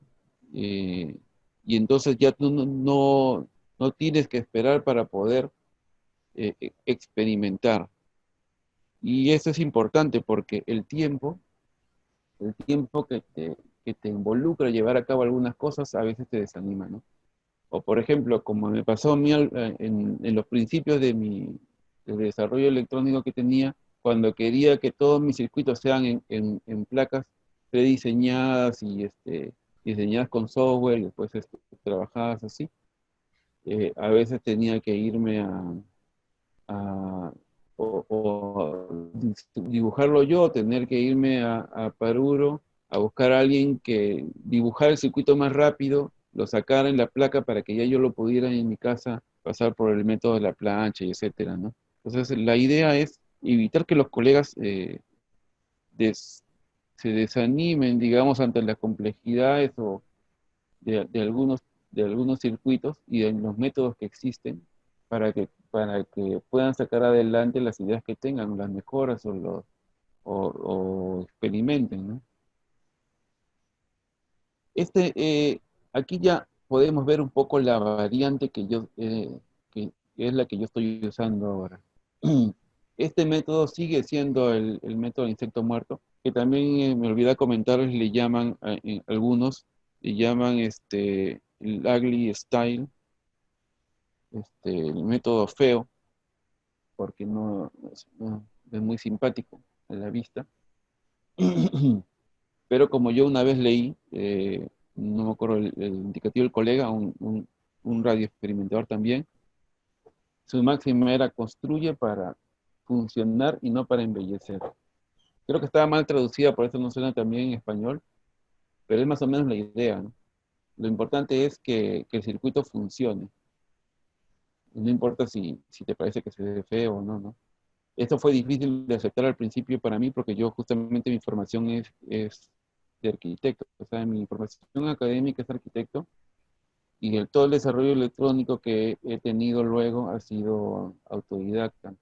y entonces ya tú no tienes que esperar para poder experimentar. Y eso es importante porque el tiempo que te involucra llevar a cabo algunas cosas a veces te desanima, ¿no? O por ejemplo, como me pasó a mí en los principios del desarrollo electrónico que tenía, cuando quería que todos mis circuitos sean en placas prediseñadas y diseñadas con software y después trabajadas así, a veces tenía que irme a- o dibujarlo yo, tener que irme a Paruro a buscar a alguien que dibujara el circuito más rápido, lo sacara en la placa para que ya yo lo pudiera en mi casa pasar por el método de la plancha y etcétera, ¿no? Entonces la idea es evitar que los colegas des- se desanimen, digamos, ante las complejidades o de algunos circuitos y de los métodos que existen para que puedan sacar adelante las ideas que tengan, las mejoras o experimenten, ¿no? Aquí ya podemos ver un poco la variante que es la que yo estoy usando ahora. Este método sigue siendo el método de insecto muerto, que también me olvidé comentarles, le llaman, algunos, le llaman el ugly style, el método feo, porque no es muy simpático a la vista. Pero como yo una vez leí, no me acuerdo el indicativo del colega, un radio experimentador también, su máxima era construye para funcionar y no para embellecer. Creo que estaba mal traducida, por eso no suena también en español, pero es más o menos la idea, ¿no? Lo importante es que el circuito funcione. No importa si te parece que se ve feo o no, ¿no? Esto fue difícil de aceptar al principio para mí porque yo justamente mi formación es de arquitecto. O sea, mi formación académica es arquitecto y todo el desarrollo electrónico que he tenido luego ha sido autodidacta.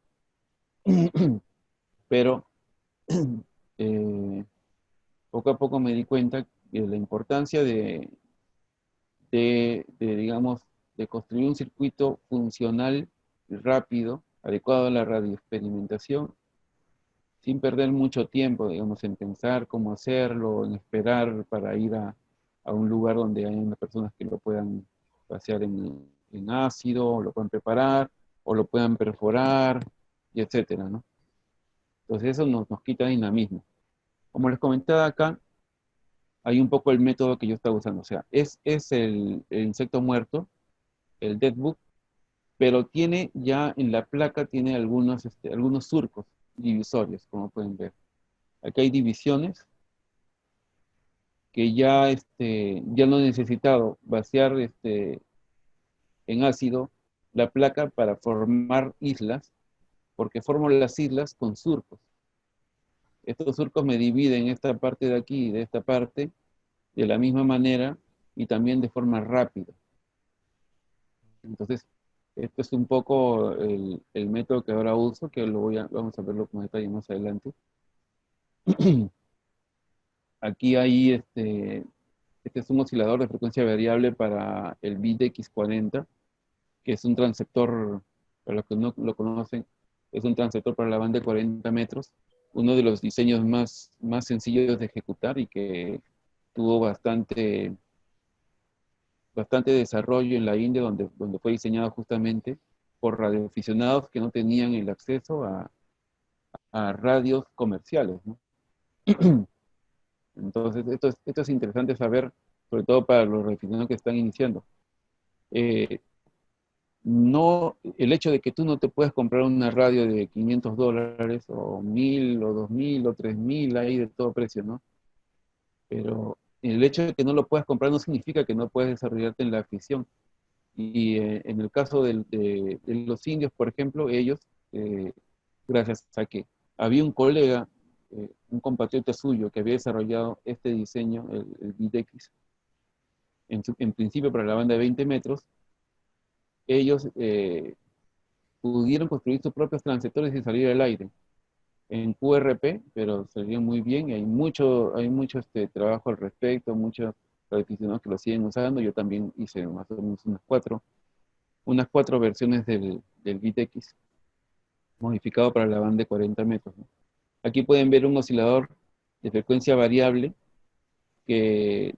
Pero poco a poco me di cuenta de la importancia digamos, de construir un circuito funcional y rápido, adecuado a la radioexperimentación, sin perder mucho tiempo, digamos, en pensar cómo hacerlo, en esperar para ir a un lugar donde hay unas personas que lo puedan vaciar en ácido, o lo puedan preparar, o lo puedan perforar, y etcétera, ¿no? Entonces eso nos quita dinamismo. Como les comentaba acá, hay un poco el método que yo estaba usando. O sea, es el insecto muerto, el deadbook, pero tiene ya en la placa, tiene algunos surcos divisorios, como pueden ver. Aquí hay divisiones que ya no he necesitado vaciar en ácido la placa para formar islas, porque formo las islas con surcos. Estos surcos me dividen esta parte de aquí y de esta parte de la misma manera y también de forma rápida. Entonces, esto es un poco el método que ahora uso, que vamos a verlo con detalle más adelante. Aquí hay este es un oscilador de frecuencia variable para el BDX40, que es un transceptor, para los que no lo conocen, es un transceptor para la banda de 40 metros, uno de los diseños más sencillos de ejecutar y que tuvo bastante desarrollo en la India, donde fue diseñado justamente por radioaficionados que no tenían el acceso a radios comerciales, ¿no? Entonces, esto es interesante saber, sobre todo para los radioaficionados que están iniciando. El hecho de que tú no te puedas comprar una radio de $500 o 1,000 o 2,000 o 3,000, hay de todo precio, ¿no? Pero el hecho de que no lo puedas comprar no significa que no puedes desarrollarte en la afición. Y en el caso de los indios, por ejemplo, ellos, gracias a que había un colega, un compatriota suyo que había desarrollado este diseño, el BDX, en principio para la banda de 20 metros, ellos pudieron construir sus propios transceptores y salir al aire en QRP, pero salieron muy bien y hay mucho trabajo al respecto, muchos aficionados que lo siguen usando. Yo también hice más o menos unas cuatro versiones del BTX modificado para la banda de 40 metros, ¿no? Aquí pueden ver un oscilador de frecuencia variable que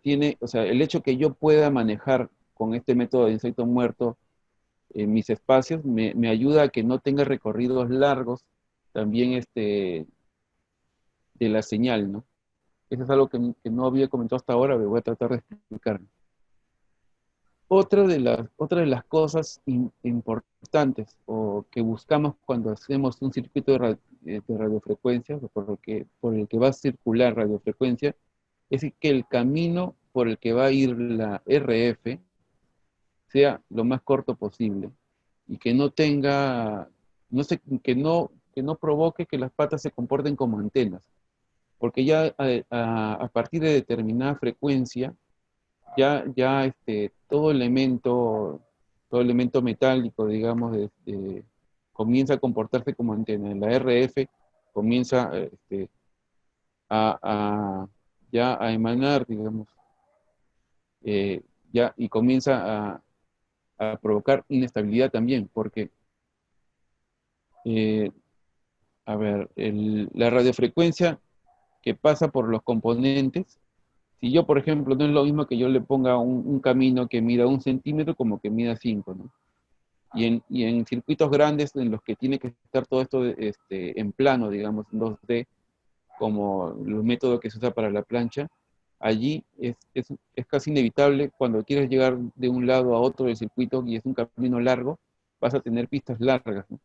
tiene, o sea, el hecho que yo pueda manejar con este método de insecto muerto en mis espacios me ayuda a que no tenga recorridos largos también de la señal, ¿no? Eso es algo que no había comentado hasta ahora, pero voy a tratar de explicarlo. Otra de las cosas importantes o que buscamos cuando hacemos un circuito de radiofrecuencia, o por el que va a circular radiofrecuencia, es que el camino por el que va a ir la RF sea lo más corto posible y que no tenga, que no provoque que las patas se comporten como antenas, porque ya a partir de determinada frecuencia, ya todo elemento metálico, digamos, comienza a comportarse como antena. La RF comienza a, ya a emanar, digamos, y comienza a provocar inestabilidad también, porque, a ver, la radiofrecuencia que pasa por los componentes. Si yo, por ejemplo, no es lo mismo que yo le ponga un camino que mida 1 centímetro como que mida 5, ¿no? Y en circuitos grandes en los que tiene que estar todo esto en plano, digamos, en 2D, como el método que se usa para la plancha, allí es casi inevitable cuando quieres llegar de un lado a otro del circuito y es un camino largo, vas a tener pistas largas, ¿no?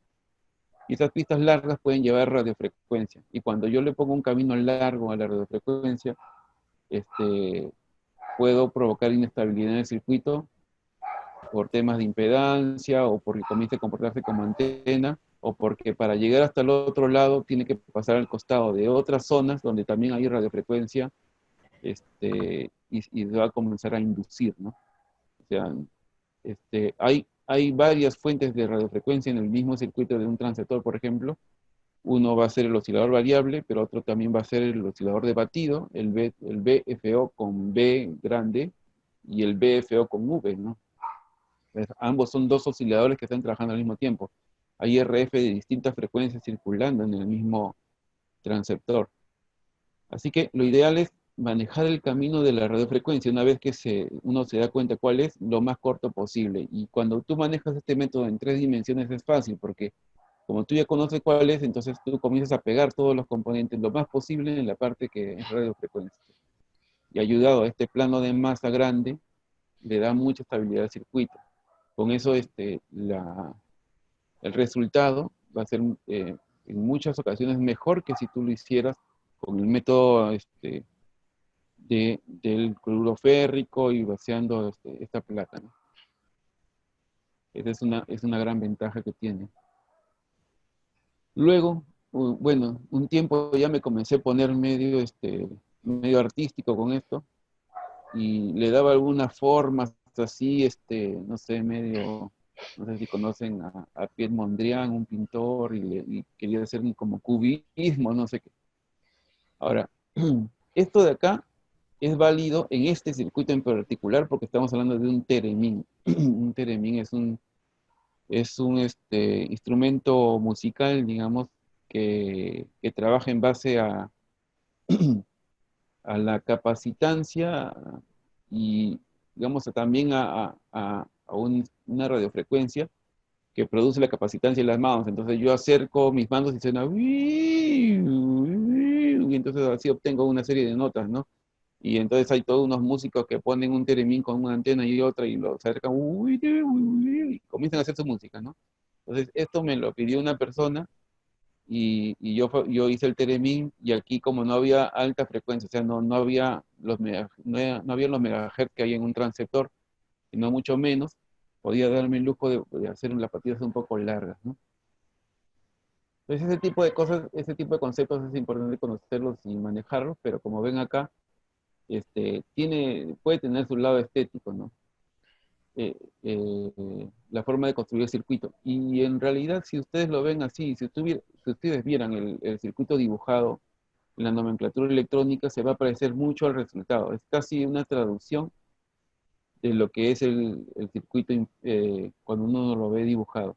Y esas pistas largas pueden llevar radiofrecuencia. Y cuando yo le pongo un camino largo a la radiofrecuencia, puedo provocar inestabilidad en el circuito por temas de impedancia o porque comience a comportarse como antena o porque para llegar hasta el otro lado tiene que pasar al costado de otras zonas donde también hay radiofrecuencia y se va a comenzar a inducir, ¿no? O sea, hay varias fuentes de radiofrecuencia en el mismo circuito de un transceptor, por ejemplo. Uno va a ser el oscilador variable, pero otro también va a ser el oscilador de batido, el BFO con B grande y el BFO con V, ¿no? Ambos son dos osciladores que están trabajando al mismo tiempo. Hay RF de distintas frecuencias circulando en el mismo transceptor. Así que lo ideal es manejar el camino de la radiofrecuencia una vez que uno se da cuenta cuál es, lo más corto posible. Y cuando tú manejas este método en 3 dimensiones es fácil, porque como tú ya conoces cuál es, entonces tú comienzas a pegar todos los componentes lo más posible en la parte que es radiofrecuencia. Y ayudado a este plano de masa grande, le da mucha estabilidad al circuito. Con eso el resultado va a ser en muchas ocasiones mejor que si tú lo hicieras con el método del cloruro férrico y vaciando esta plata, ¿no? Esa es una gran ventaja que tiene. Luego, bueno, un tiempo ya me comencé a poner medio artístico con esto y le daba algunas formas así, no sé, medio, no sé si conocen a Piet Mondrian, un pintor, y quería hacer como cubismo, no sé qué. Ahora, esto de acá es válido en este circuito en particular porque estamos hablando de un teremín. Un teremín es un instrumento musical, digamos, que trabaja en base a la capacitancia y, digamos, también una radiofrecuencia que produce la capacitancia en las manos. Entonces yo acerco mis manos y suena y entonces así obtengo una serie de notas, ¿no? Y entonces hay todos unos músicos que ponen un teremín con una antena y otra y lo acercan y comienzan a hacer su música, ¿no? Entonces esto me lo pidió una persona y yo hice el teremín y aquí como no había alta frecuencia, o sea, no había no había los megahertz que hay en un transceptor, sino mucho menos, podía darme el lujo de hacer las partidas un poco largas, ¿no? Entonces ese tipo de cosas, ese tipo de conceptos es importante conocerlos y manejarlos, pero como ven acá, puede tener su lado estético, ¿no? La forma de construir el circuito. Y en realidad, si ustedes lo ven así, si ustedes vieran el circuito dibujado en la nomenclatura electrónica, se va a parecer mucho al resultado. Es casi una traducción de lo que es el circuito cuando uno lo ve dibujado.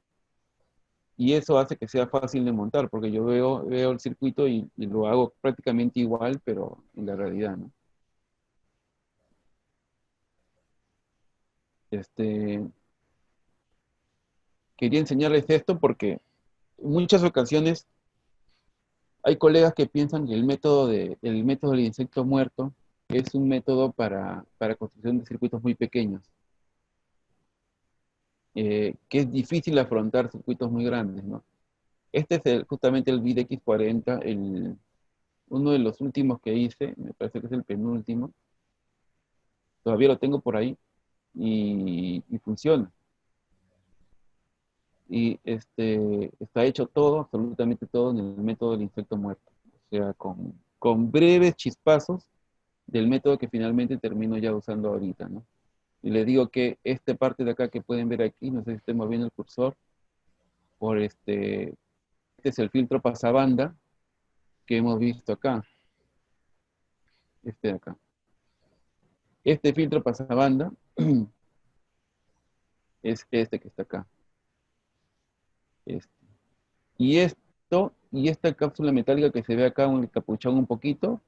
Y eso hace que sea fácil de montar, porque yo veo el circuito y lo hago prácticamente igual, pero en la realidad, ¿no? Quería enseñarles esto porque en muchas ocasiones hay colegas que piensan que el método del insecto muerto es un método para construcción de circuitos muy pequeños, que es difícil afrontar circuitos muy grandes, ¿no? Este es justamente el BDX40, uno de los últimos que hice, me parece que es el penúltimo, todavía lo tengo por ahí y funciona. Y está hecho todo, absolutamente todo en el método del insecto muerto, o sea, con breves chispazos del método que finalmente termino ya usando ahorita, ¿no? Y les digo que esta parte de acá que pueden ver aquí, no sé si estoy moviendo el cursor, este es el filtro pasabanda que hemos visto acá, este de acá. Este filtro pasabanda es este que está acá. Este. Y esta cápsula metálica que se ve acá, un capuchón un poquito,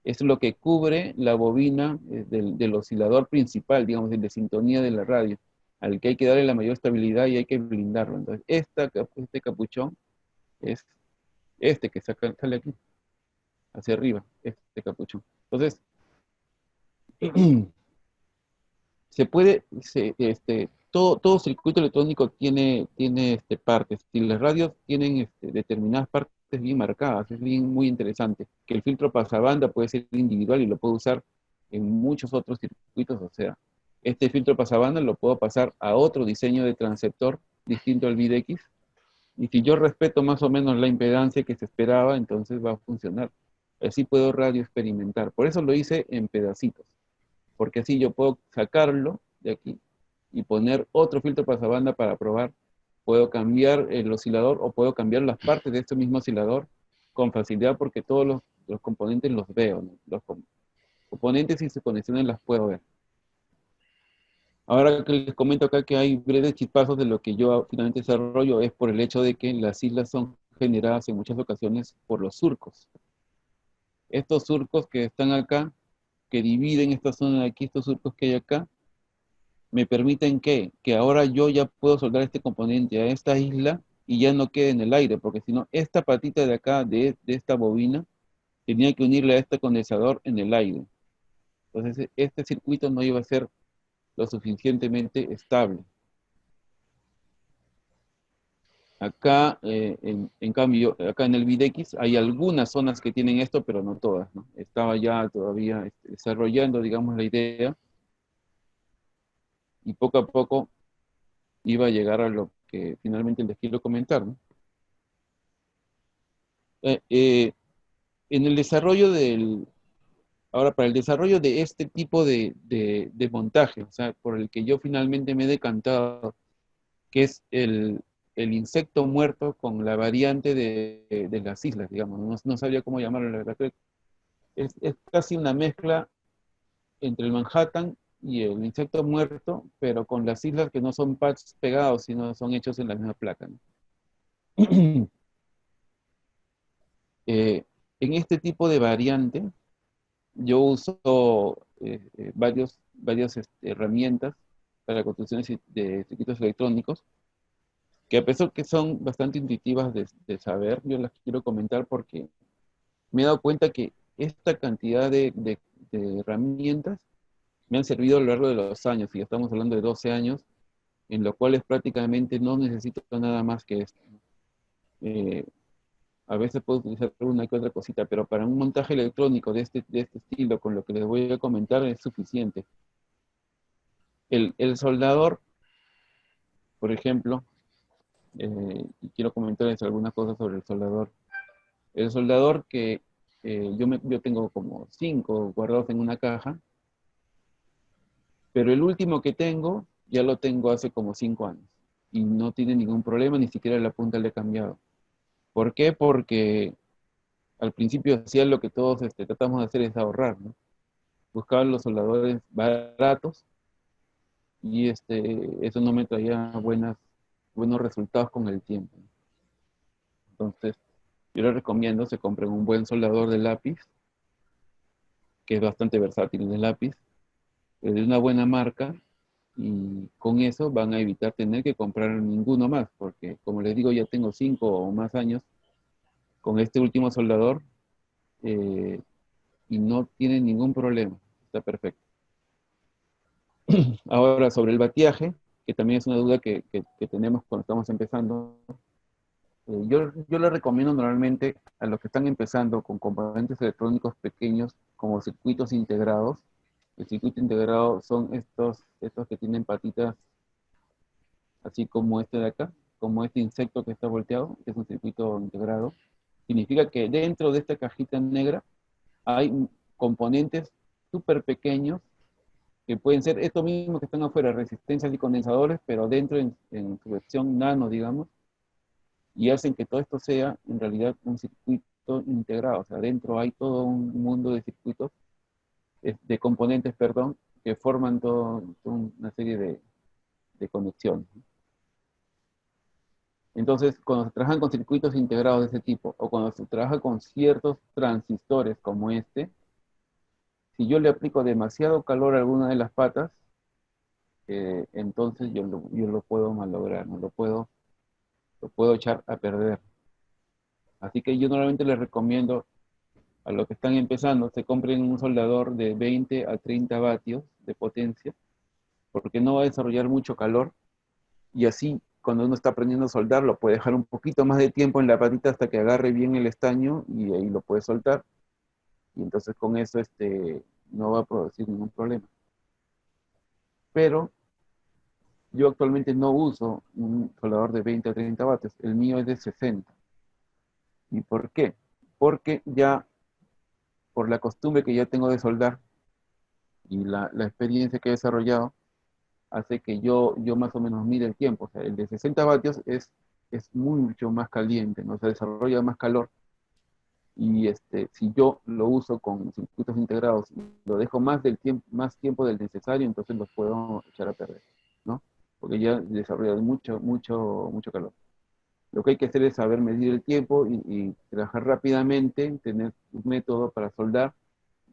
es lo que cubre la bobina del oscilador principal, digamos, el de sintonía de la radio, al que hay que darle la mayor estabilidad y hay que blindarlo. Entonces, este capuchón es este que sale aquí, hacia arriba, este capuchón. Entonces, se puede, todo circuito electrónico tiene partes. Si las radios tienen determinadas partes bien marcadas, es muy interesante. Que el filtro pasabanda puede ser individual y lo puedo usar en muchos otros circuitos. O sea, este filtro pasabanda lo puedo pasar a otro diseño de transceptor distinto al BDX. Y si yo respeto más o menos la impedancia que se esperaba, entonces va a funcionar. Así puedo radio experimentar. Por eso lo hice en pedacitos, porque así yo puedo sacarlo de aquí y poner otro filtro pasabanda para probar. Puedo cambiar el oscilador o puedo cambiar las partes de este mismo oscilador con facilidad porque todos los componentes los veo, ¿no? Los componentes y sus conexiones las puedo ver. Ahora que les comento acá que hay breves chispazos de lo que yo finalmente desarrollo es por el hecho de que las islas son generadas en muchas ocasiones por los surcos. Estos surcos que están acá, que dividen esta zona de aquí, estos surcos que hay acá, me permiten que ahora yo ya puedo soldar este componente a esta isla y ya no quede en el aire, porque si no, esta patita de acá, de esta bobina, tenía que unirle a este condensador en el aire. Entonces, este circuito no iba a ser lo suficientemente estable. Acá, en cambio, acá en el BDX hay algunas zonas que tienen esto, pero no todas, ¿no? Estaba ya todavía desarrollando, digamos, la idea, y poco a poco iba a llegar a lo que finalmente les quiero comentar, ¿no? En el desarrollo ahora para el desarrollo de este tipo de montaje, o sea, por el que yo finalmente me he decantado, que es el insecto muerto con la variante de las islas, digamos, no sabía cómo llamarlo, la verdad. Es casi una mezcla entre el Manhattan y el insecto muerto, pero con las islas que no son pads pegados, sino son hechos en la misma placa, ¿no? En este tipo de variante, yo uso varias herramientas para construcciones de circuitos electrónicos, que a pesar que son bastante intuitivas de saber, yo las quiero comentar porque me he dado cuenta que esta cantidad de herramientas me han servido a lo largo de los años, y ya estamos hablando de 12 años, en los cuales prácticamente no necesito nada más que esto. A veces puedo utilizar una que otra cosita, pero para un montaje electrónico de este estilo, con lo que les voy a comentar, es suficiente. El soldador, por ejemplo, y quiero comentarles algunas cosas sobre el soldador. El soldador que yo tengo como 5 guardados en una caja, pero el último que tengo, ya lo tengo hace como 5 años. Y no tiene ningún problema, ni siquiera la punta le he cambiado. ¿Por qué? Porque al principio hacía lo que todos tratamos de hacer, es ahorrar, ¿no? Buscaba los soldadores baratos y eso no me traía buenos resultados con el tiempo. Entonces, yo les recomiendo se compren un buen soldador de lápiz, que es bastante versátil de lápiz, de una buena marca, y con eso van a evitar tener que comprar ninguno más, porque como les digo, ya tengo 5 o más años con este último soldador, y no tiene ningún problema, está perfecto. Ahora, sobre el bateaje, que también es una duda que tenemos cuando estamos empezando, yo le recomiendo normalmente a los que están empezando con componentes electrónicos pequeños como circuitos integrados. El circuito integrado son estos que tienen patitas, así como este de acá, como este insecto que está volteado, que es un circuito integrado. Significa que dentro de esta cajita negra hay componentes súper pequeños que pueden ser estos mismos que están afuera, resistencias y condensadores, pero dentro en su versión nano, digamos, y hacen que todo esto sea en realidad un circuito integrado. O sea, dentro hay todo un mundo de circuitos, de componentes, perdón, que forman toda una serie de conexiones. Entonces, cuando se trabajan con circuitos integrados de ese tipo, o cuando se trabaja con ciertos transistores como este, si yo le aplico demasiado calor a alguna de las patas, entonces yo lo puedo malograr, no lo puedo echar a perder. Así que yo normalmente les recomiendo a los que están empezando, se compren un soldador de 20 a 30 vatios de potencia, porque no va a desarrollar mucho calor, y así cuando uno está aprendiendo a soldar, lo puede dejar un poquito más de tiempo en la patita hasta que agarre bien el estaño, y ahí lo puede soltar, y entonces con eso no va a producir ningún problema. Pero yo actualmente no uso un soldador de 20 a 30 vatios, el mío es de 60. ¿Y por qué? Porque ya, por la costumbre que ya tengo de soldar y la experiencia que he desarrollado, hace que yo más o menos mire el tiempo. O sea, el de 60 vatios es mucho más caliente, ¿no? Se desarrolla más calor. Y si yo lo uso con circuitos integrados y lo dejo más tiempo del necesario, entonces los puedo echar a perder, ¿no? Porque ya desarrolla mucho calor. Lo que hay que hacer es saber medir el tiempo y trabajar rápidamente, tener un método para soldar,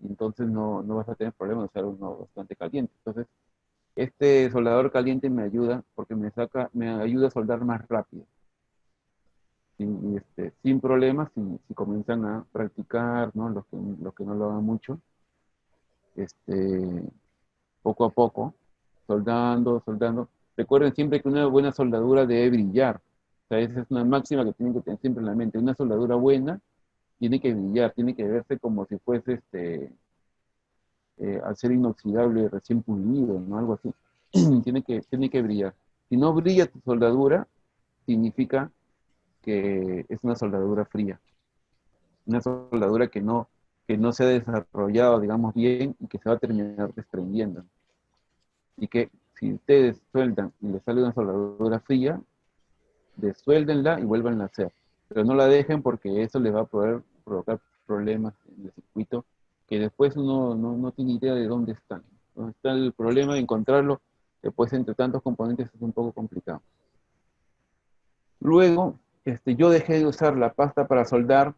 y entonces no vas a tener problemas de usar uno bastante caliente. Entonces, este soldador caliente me ayuda porque me ayuda a soldar más rápido. Sin problemas, si comienzan a practicar, ¿no? Los que no lo hagan mucho, poco a poco, soldando. Recuerden siempre que una buena soldadura debe brillar. O sea, esa es una máxima que tienen que tener siempre en la mente. Una soldadura buena tiene que brillar, tiene que verse como si fuese acero inoxidable recién pulido, ¿no? Algo así. tiene que brillar. Si no brilla tu soldadura, significa que es una soldadura fría. Una soldadura que no se ha desarrollado, digamos, bien y que se va a terminar desprendiendo. Y que si ustedes sueldan y les sale una soldadura fría, desuéldenla y vuelvan a hacer. Pero no la dejen porque eso les va a poder provocar problemas en el circuito que después uno no tiene idea de dónde están. Dónde está el problema de encontrarlo, después entre tantos componentes es un poco complicado. Luego, yo dejé de usar la pasta para soldar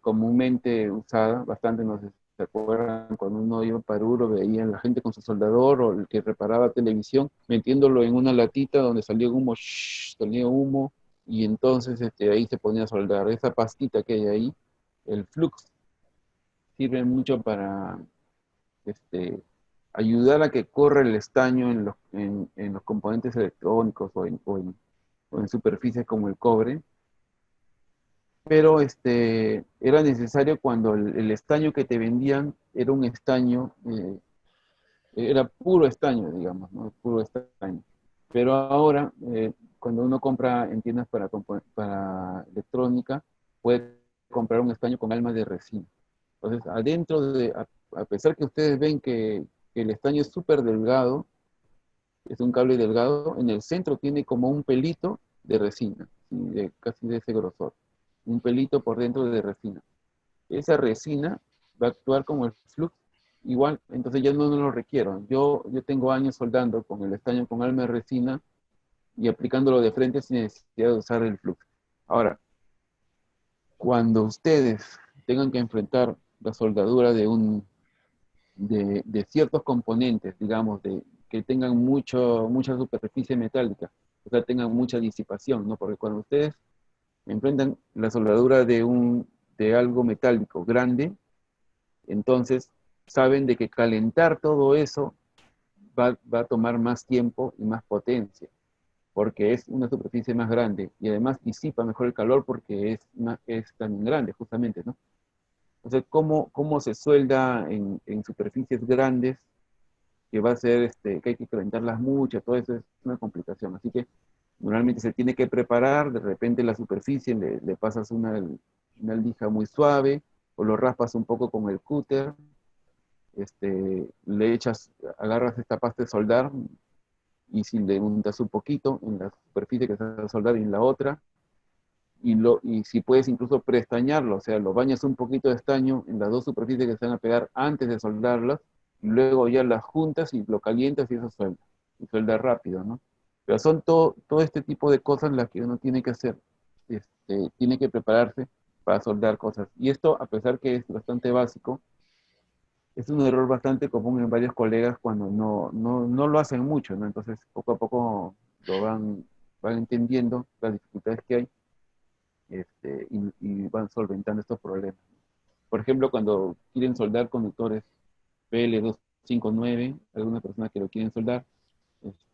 comúnmente usada, bastante, no sé si se acuerdan, cuando uno iba para Paruro, veían la gente con su soldador o el que reparaba televisión, metiéndolo en una latita donde salía humo, y entonces ahí se ponía a soldar. Esa pastita que hay ahí, el flux, sirve mucho para ayudar a que corra el estaño en los componentes electrónicos o en superficies como el cobre, pero era necesario cuando el estaño que te vendían era un estaño, era puro estaño, digamos, ¿no? Puro estaño. Pero ahora, cuando uno compra en tiendas para electrónica, puede comprar un estaño con alma de resina. Entonces, a pesar que ustedes ven que el estaño es súper delgado, es un cable delgado, en el centro tiene como un pelito de resina, ¿sí? Casi de ese grosor. Un pelito por dentro de resina. Esa resina va a actuar como el flux igual, entonces ya no lo requiero. Yo tengo años soldando con el estaño con alma de resina y aplicándolo de frente sin necesidad de usar el flux. Ahora, cuando ustedes tengan que enfrentar la soldadura de ciertos componentes, digamos, que tengan mucha superficie metálica, o sea, tengan mucha disipación, ¿no? Porque cuando ustedes enfrentan la soldadura de algo metálico grande, entonces saben de que calentar todo eso va a tomar más tiempo y más potencia, porque es una superficie más grande y además disipa mejor el calor porque es también grande, justamente, ¿no? Entonces, ¿cómo se suelda en superficies grandes que va a ser, que hay que calentarlas mucho, todo eso es una complicación. Así que normalmente se tiene que preparar, de repente la superficie le pasas una lija muy suave, o lo raspas un poco con el cúter, le agarras esta pasta de soldar, y si le untas un poquito en la superficie que se va a soldar y en la otra, y si puedes incluso preestañarlo, o sea, lo bañas un poquito de estaño en las dos superficies que se van a pegar antes de soldarlas, y luego ya las juntas y lo calientas y eso suelda. Y suelda rápido, ¿no? Pero son todo este tipo de cosas las que uno tiene que hacer. Tiene que prepararse para soldar cosas. Y esto, a pesar que es bastante básico, es un error bastante común en varios colegas cuando no lo hacen mucho, ¿no? Entonces, poco a poco van entendiendo las dificultades que hay, y van solventando estos problemas. Por ejemplo, cuando quieren soldar conductores PL259, alguna persona que lo quieren soldar,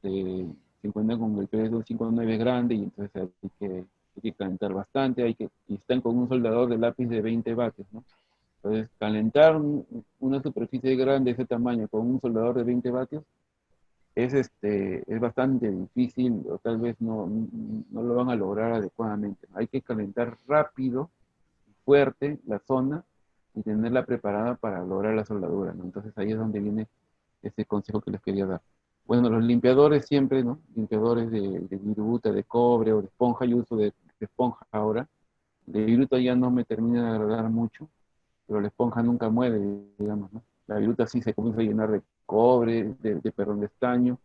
se encuentran con el PL259 grande y entonces hay que calentar bastante, y están con un soldador de lápiz de 20 vatios, ¿no? Entonces, calentar una superficie grande de ese tamaño con un soldador de 20 vatios es bastante difícil, o tal vez no lo van a lograr adecuadamente. Hay que calentar rápido, fuerte la zona y tenerla preparada para lograr la soldadura, ¿no? Entonces ahí es donde viene ese consejo que les quería dar. Bueno, los limpiadores siempre, ¿no? Limpiadores de viruta, de cobre o de esponja, yo uso de esponja ahora. De viruta ya no me termina de agradar mucho, pero la esponja nunca muere, digamos, ¿no? La viruta sí se comienza a llenar de cobre, perdón, de estaño,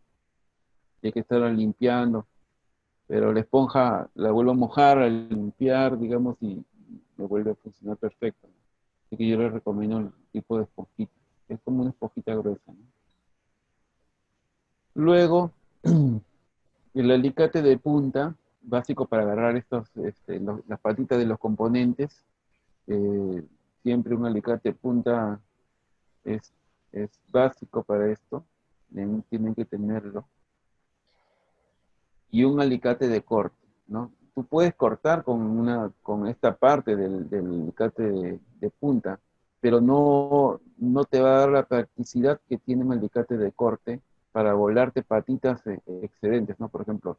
y hay que estarla limpiando, pero la esponja la vuelvo a mojar al limpiar, digamos, y me vuelve a funcionar perfecto, ¿no? Así que yo les recomiendo el tipo de esponjita, es como una esponjita gruesa, ¿no? Luego, el alicate de punta, básico para agarrar las patitas de los componentes. eh, Siempre un alicate de punta es, es básico para esto, tienen que tenerlo. Y un alicate de corte, ¿no? Tú puedes cortar con esta parte del alicate de punta, pero no te va a dar la practicidad que tiene un alicate de corte para volarte patitas excedentes, ¿no? Por ejemplo,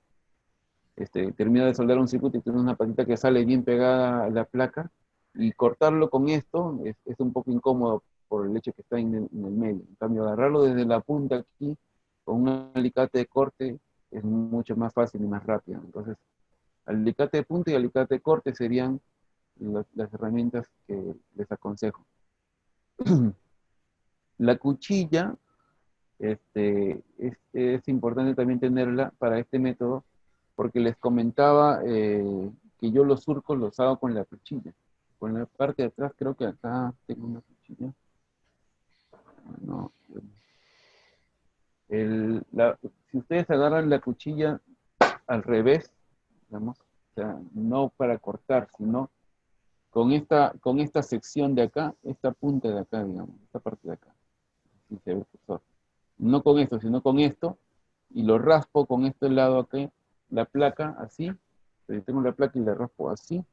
termina de soldar un circuito y tienes una patita que sale bien pegada a la placa, y cortarlo con esto es un poco incómodo por el hecho que está en el medio. En cambio, agarrarlo desde la punta aquí, con un alicate de corte, es mucho más fácil y más rápido. Entonces, alicate de punta y alicate de corte serían las herramientas que les aconsejo. La cuchilla, es importante también tenerla para este método, porque les comentaba que yo los surcos los hago con la cuchilla. Con la parte de atrás, creo que acá tengo una cuchilla. No, si ustedes agarran la cuchilla al revés, digamos, o sea, no para cortar, sino con esta sección de acá, esta punta de acá, digamos, esta parte de acá, así se ve el cursor. No con esto, sino con esto, y lo raspo con este lado acá, la placa, así. Tengo la placa y la raspo así.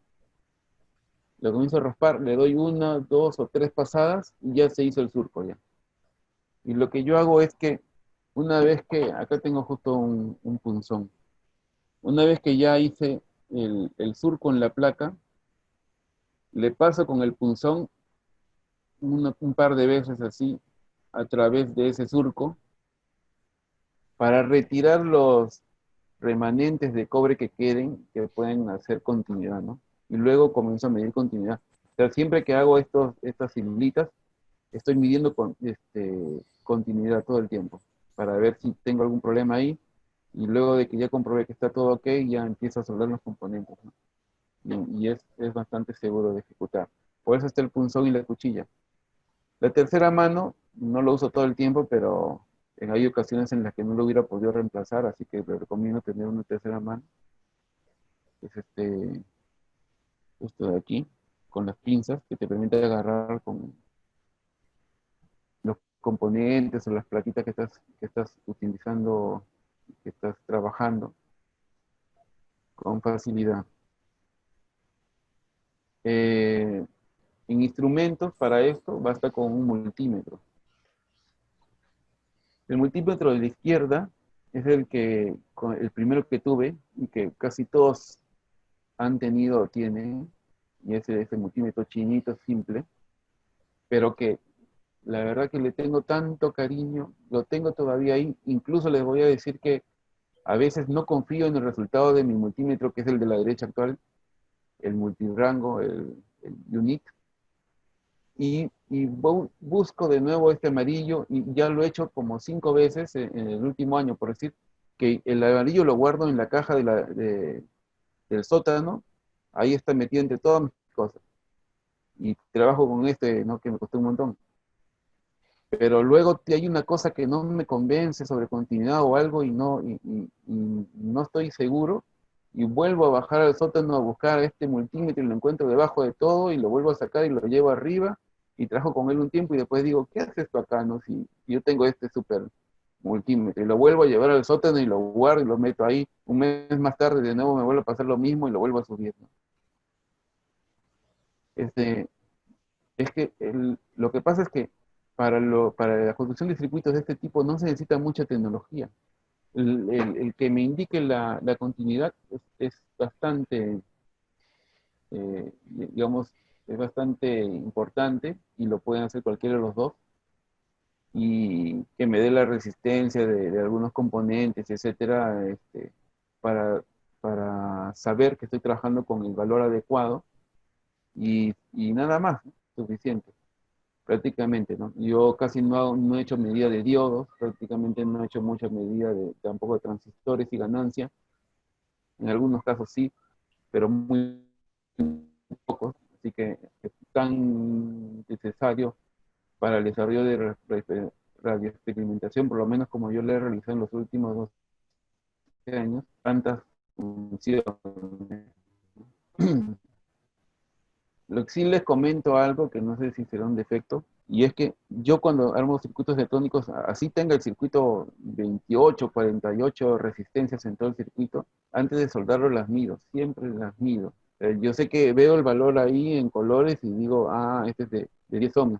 Lo comienzo a raspar, le doy una, dos o tres pasadas y ya se hizo el surco ya. Y lo que yo hago es que una vez que, acá tengo justo un punzón, una vez que ya hice el surco en la placa, le paso con el punzón un par de veces así a través de ese surco para retirar los remanentes de cobre que queden, que pueden hacer continuidad, ¿no? Y luego comienzo a medir continuidad. O sea, siempre que hago estas figuritas, estoy midiendo continuidad todo el tiempo, para ver si tengo algún problema ahí, y luego de que ya comprobé que está todo ok, ya empiezo a soldar los componentes, ¿no? Y es bastante seguro de ejecutar. Por eso está el punzón y la cuchilla. La tercera mano no lo uso todo el tiempo, pero hay ocasiones en las que no lo hubiera podido reemplazar, así que le recomiendo tener una tercera mano. Es esto de aquí, con las pinzas, que te permite agarrar con los componentes o las plaquitas que estás utilizando, que estás trabajando con facilidad. En instrumentos para esto basta con un multímetro. El multímetro de la izquierda es el primero que tuve y que casi todos han tenido o tienen, y ese multímetro chinito simple, pero que la verdad que le tengo tanto cariño, lo tengo todavía ahí. Incluso les voy a decir que a veces no confío en el resultado de mi multímetro, que es el de la derecha actual, el multirango, el Unique, y busco de nuevo este amarillo, y ya lo he hecho como 5 veces en el último año, por decir, que el amarillo lo guardo en la caja del sótano, ahí está metido entre todas mis cosas, y trabajo con ¿no? Que me costó un montón. pero luego hay una cosa que no me convence sobre continuidad o algo y no estoy seguro, y vuelvo a bajar al sótano a buscar este multímetro y lo encuentro debajo de todo y lo vuelvo a sacar y lo llevo arriba y trabajo con él un tiempo y después digo, ¿qué hace esto acá? No? Si yo tengo este súper multímetro y lo vuelvo a llevar al sótano y lo guardo y lo meto ahí, un mes más tarde de nuevo me vuelve a pasar lo mismo y lo vuelvo a subir, ¿no? Es que lo que pasa es que para la construcción de circuitos de este tipo no se necesita mucha tecnología. El que me indique la continuidad es bastante, digamos, es bastante importante y lo pueden hacer cualquiera de los dos. Y que me dé la resistencia de algunos componentes, etcétera, para saber que estoy trabajando con el valor adecuado y nada más, ¿no? Suficiente, prácticamente, ¿no? Yo casi no he hecho medida de diodos, prácticamente no he hecho mucha medida tampoco de transistores y ganancia. En algunos casos sí, pero muy pocos, así que es tan necesario para el desarrollo de radioexperimentación, por lo menos como yo le he realizado en los últimos 12 años, tantas funciones. Lo que sí les comento algo que no sé si será un defecto, y es que yo cuando armo circuitos electrónicos, así tenga el circuito 28, 48 resistencias en todo el circuito, antes de soldarlo las mido, siempre las mido. Yo sé que veo el valor ahí en colores y digo, este es de 10 ohms,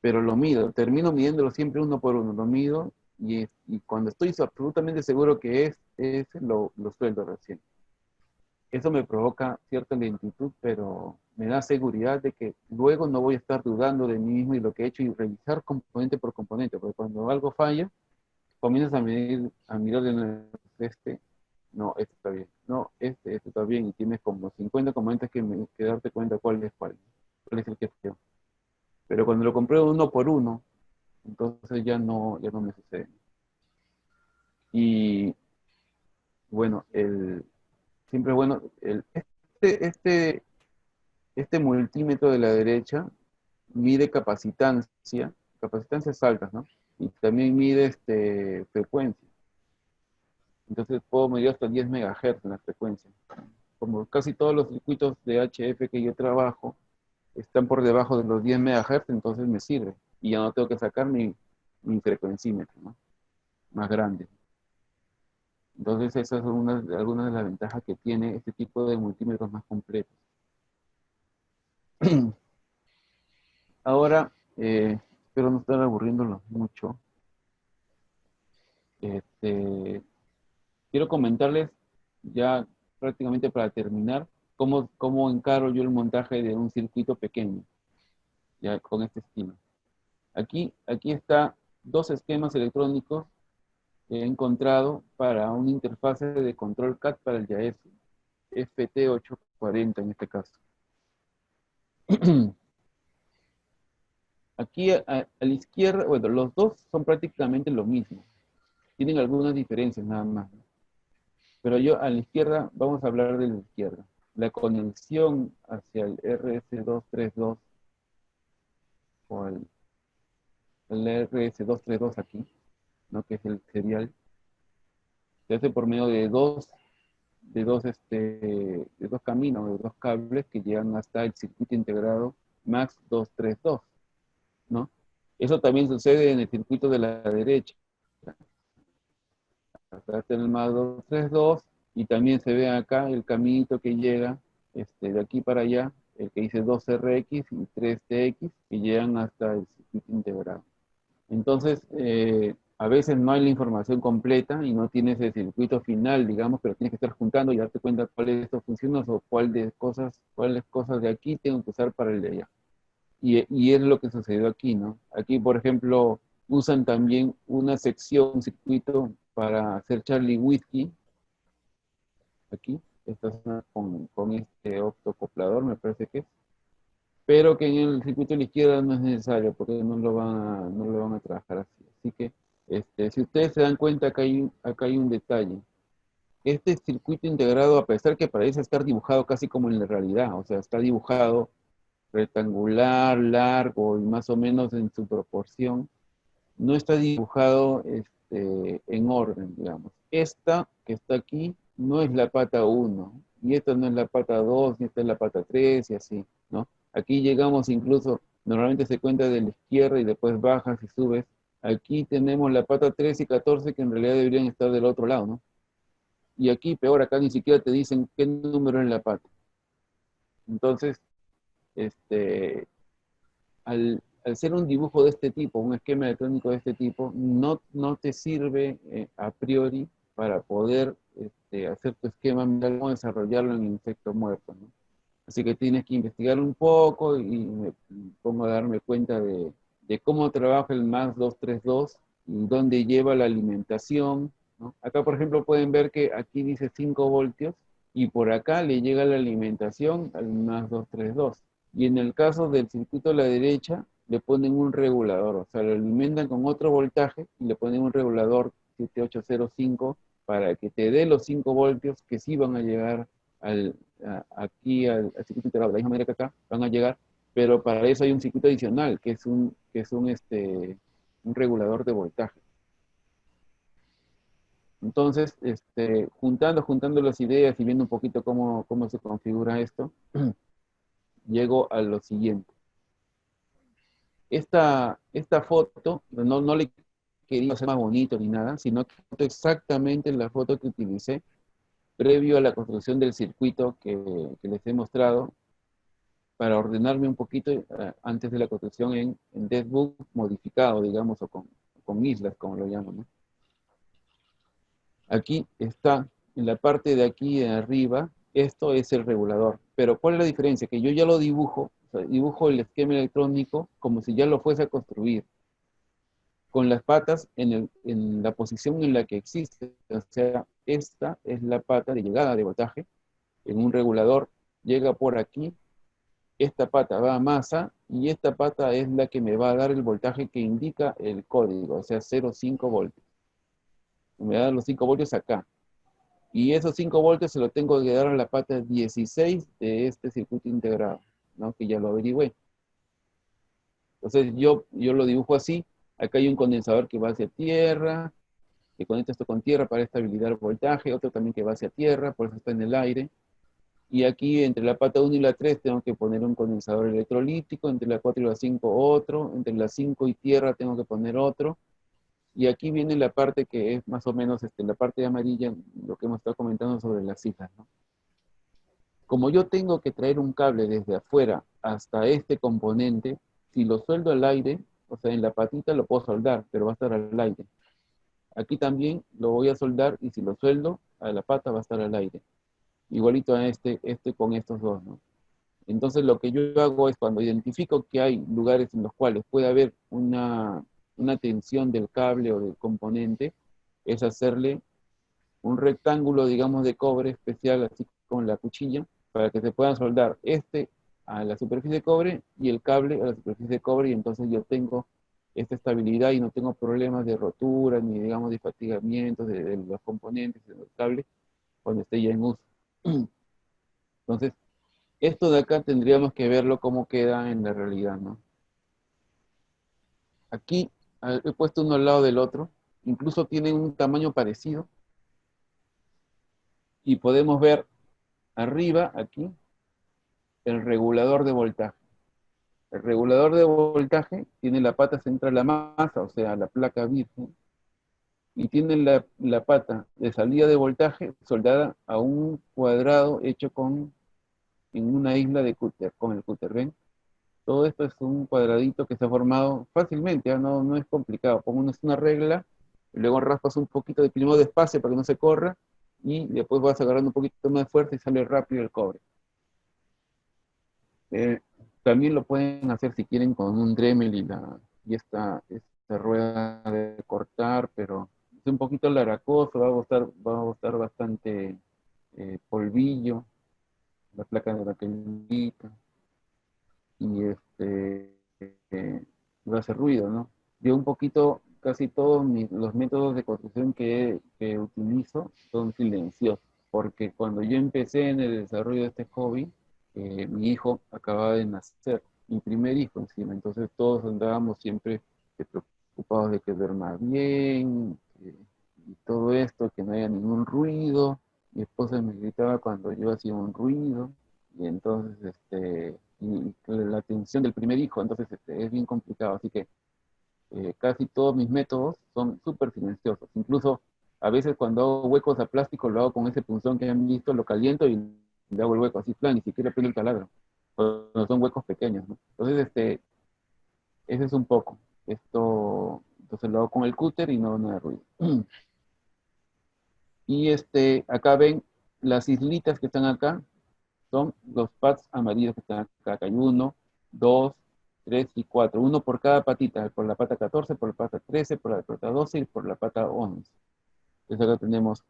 pero lo mido, termino midiéndolo siempre uno por uno, lo mido y cuando estoy absolutamente seguro que lo sueldo recién. Eso me provoca cierta lentitud, pero me da seguridad de que luego no voy a estar dudando de mí mismo y lo que he hecho y revisar componente por componente, porque cuando algo falla, comienzas a mirar de nuevo, no, este está bien, no, este está bien, y tienes como 50 componentes que darte cuenta cuál es el que es peor. Pero cuando lo compré uno por uno, entonces ya no me sucede. Y bueno, siempre es bueno, este multímetro de la derecha mide capacitancias altas, ¿no? Y también mide frecuencia. Entonces puedo medir hasta 10 MHz en la frecuencia. Como casi todos los circuitos de HF que yo trabajo están por debajo de los 10 MHz, entonces me sirve. Y ya no tengo que sacar mi frecuencímetro, ¿no? Más grande. Entonces esas son algunas de las ventajas que tiene este tipo de multímetros más completos. Ahora, espero no estar aburriéndolos mucho. Quiero comentarles ya prácticamente para terminar cómo encaro yo el montaje de un circuito pequeño, ya con este estilo. Aquí está 2 esquemas electrónicos que he encontrado para una interfase de control CAD para el Yaesu, FT840 en este caso. Aquí a la izquierda, bueno, los dos son prácticamente lo mismo. Tienen algunas diferencias nada más. Pero yo a la izquierda, vamos a hablar de la izquierda. La conexión hacia el RS232 o el RS232 aquí, ¿no? Que es el serial, se hace por medio de dos caminos, de dos cables que llegan hasta el circuito integrado MAX 232, ¿no? Eso también sucede en el circuito de la derecha. Acá está el MAX 232 y también se ve acá el caminito que llega de aquí para allá, el que dice 2RX y 3TX, que llegan hasta el circuito integrado. Entonces, a veces no hay la información completa y no tienes el circuito final, digamos, pero tienes que estar juntando y darte cuenta cuáles de estos funcionan o cuáles cosas de aquí tengo que usar para el de allá. Y es lo que sucedió aquí, ¿no? Aquí, por ejemplo, usan también una sección, un circuito para hacer Charlie Whiskey. Aquí, esta es con este optocoplador, me parece que es. Pero que en el circuito de la izquierda no es necesario, porque no lo van a trabajar así. Así que, si ustedes se dan cuenta, acá hay un detalle. Este circuito integrado, a pesar que parece estar dibujado casi como en la realidad, o sea, está dibujado rectangular, largo y más o menos en su proporción, no está dibujado en orden, digamos. Esta que está aquí no es la pata 1, y esta no es la pata 2, ni esta es la pata 3, y así, ¿no? Aquí llegamos incluso, normalmente se cuenta de la izquierda y después bajas y subes. Aquí tenemos la pata 3 y 14 que en realidad deberían estar del otro lado, ¿no? Y aquí, peor, acá ni siquiera te dicen qué número es la pata. Entonces, al ser un dibujo de este tipo, un esquema electrónico de este tipo, no te sirve a priori para poder hacer tu esquema mental o desarrollarlo en insecto muerto, ¿no? Así que tienes que investigar un poco y me pongo a darme cuenta de cómo trabaja el MAX 232 y dónde lleva la alimentación, ¿no? Acá, por ejemplo, pueden ver que aquí dice 5 voltios y por acá le llega la alimentación al MAX 232. Y en el caso del circuito a la derecha, le ponen un regulador, o sea, lo alimentan con otro voltaje y le ponen un regulador 7805 para que te dé los 5 voltios que sí van a llegar aquí al circuito integrado. De la misma manera que acá van a llegar, pero para eso hay un circuito adicional, que es un regulador de voltaje. Entonces, juntando las ideas y viendo un poquito cómo se configura esto, llego a lo siguiente. Esta foto, no le quería hacer más bonito ni nada, sino que exactamente la foto que utilicé previo a la construcción del circuito que les he mostrado, para ordenarme un poquito antes de la construcción en Deadbook modificado, digamos, o con islas, como lo llaman, ¿no? Aquí está, en la parte de aquí de arriba, esto es el regulador. Pero ¿cuál es la diferencia? Que yo ya lo dibujo, o sea, dibujo el esquema electrónico como si ya lo fuese a construir, con las patas en la posición en la que existe. O sea, esta es la pata de llegada de voltaje en un regulador, llega por aquí, esta pata va a masa y esta pata es la que me va a dar el voltaje que indica el código, o sea, 0,5 voltios. Me da los 5 voltios acá. Y esos 5 voltios se los tengo que dar a la pata 16 de este circuito integrado, ¿no? Que ya lo averigüé. Entonces yo lo dibujo así. Acá hay un condensador que va hacia tierra, que conecta esto con tierra para estabilizar el voltaje, otro también que va hacia tierra, por eso está en el aire. Y aquí entre la pata 1 y la 3 tengo que poner un condensador electrolítico, entre la 4 y la 5 otro, entre la 5 y tierra tengo que poner otro. Y aquí viene la parte que es más o menos la parte amarilla, lo que hemos estado comentando sobre las cifras, ¿no? Como yo tengo que traer un cable desde afuera hasta este componente, si lo sueldo al aire, o sea, en la patita lo puedo soldar, pero va a estar al aire. Aquí también lo voy a soldar y si lo sueldo a la pata va a estar al aire. Igualito a este con estos dos, ¿no? Entonces lo que yo hago es cuando identifico que hay lugares en los cuales puede haber una tensión del cable o del componente, es hacerle un rectángulo, digamos, de cobre especial, así con la cuchilla, para que se puedan soldar a la superficie de cobre y el cable a la superficie de cobre, y entonces yo tengo esta estabilidad y no tengo problemas de rotura, ni digamos de fatigamiento de los componentes del cable cuando esté ya en uso. Entonces, esto de acá tendríamos que verlo cómo queda en la realidad, ¿no? Aquí he puesto uno al lado del otro, incluso tienen un tamaño parecido, y podemos ver arriba, aquí, el regulador de voltaje. El regulador de voltaje tiene la pata central, la masa, o sea, la placa virgen, y tiene la pata de salida de voltaje soldada a un cuadrado hecho en una isla de cúter, con el cúter, ¿ven? Todo esto es un cuadradito que se ha formado fácilmente, ¿eh? No es complicado. Pongo una regla, y luego raspas un poquito de primero despacio para que no se corra, y después vas agarrando un poquito más fuerte y sale rápido el cobre. También lo pueden hacer si quieren con un Dremel esta rueda de cortar, pero es un poquito laracoso, va a botar bastante polvillo, la placa de la calita, y va a hacer ruido, ¿no? Yo un poquito, casi todos los métodos de construcción que utilizo son silenciosos, porque cuando yo empecé en el desarrollo de este hobby, mi hijo acababa de nacer, mi primer hijo encima, entonces todos andábamos siempre preocupados de que duerma bien, y todo esto, que no haya ningún ruido. Mi esposa me gritaba cuando yo hacía un ruido, y entonces, y la atención del primer hijo, entonces es bien complicado, así que casi todos mis métodos son súper silenciosos. Incluso a veces cuando hago huecos a plástico lo hago con ese punzón que han visto, lo caliento y le hago el hueco así plan, ni siquiera prendo el taladro. Cuando son huecos pequeños, ¿no? Entonces, ese es un poco. Esto, entonces lo hago con el cúter y no de ruido. Y acá ven las islitas que están acá, son los pads amarillos que están acá. Acá hay 1, 2, 3 y 4. Uno por cada patita, por la pata 14, por la pata 13, por la pata 12 y por la pata 11. Entonces acá tenemos,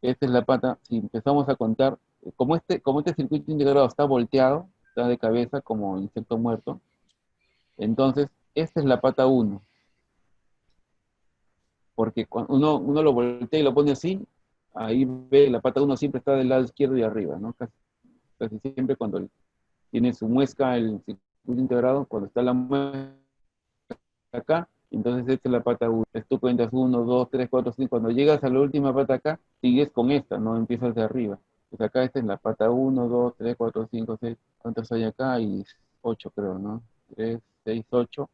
esta es la pata, si empezamos a contar, como este circuito integrado está volteado, está de cabeza como insecto muerto, entonces esta es la pata 1. Porque cuando uno lo voltea y lo pone así, ahí ve, la pata 1 siempre está del lado izquierdo y arriba, ¿no? Casi siempre cuando tiene su muesca, el circuito integrado, cuando está la muesca acá, entonces esta es la pata 1. Tú cuentas 1, 2, 3, 4, 5. Cuando llegas a la última pata acá, sigues con esta, no empiezas de arriba. Pues acá esta es la pata 1, 2, 3, 4, 5, 6. ¿Cuántas hay acá? Y 8 creo, ¿no? 3, 6, 8.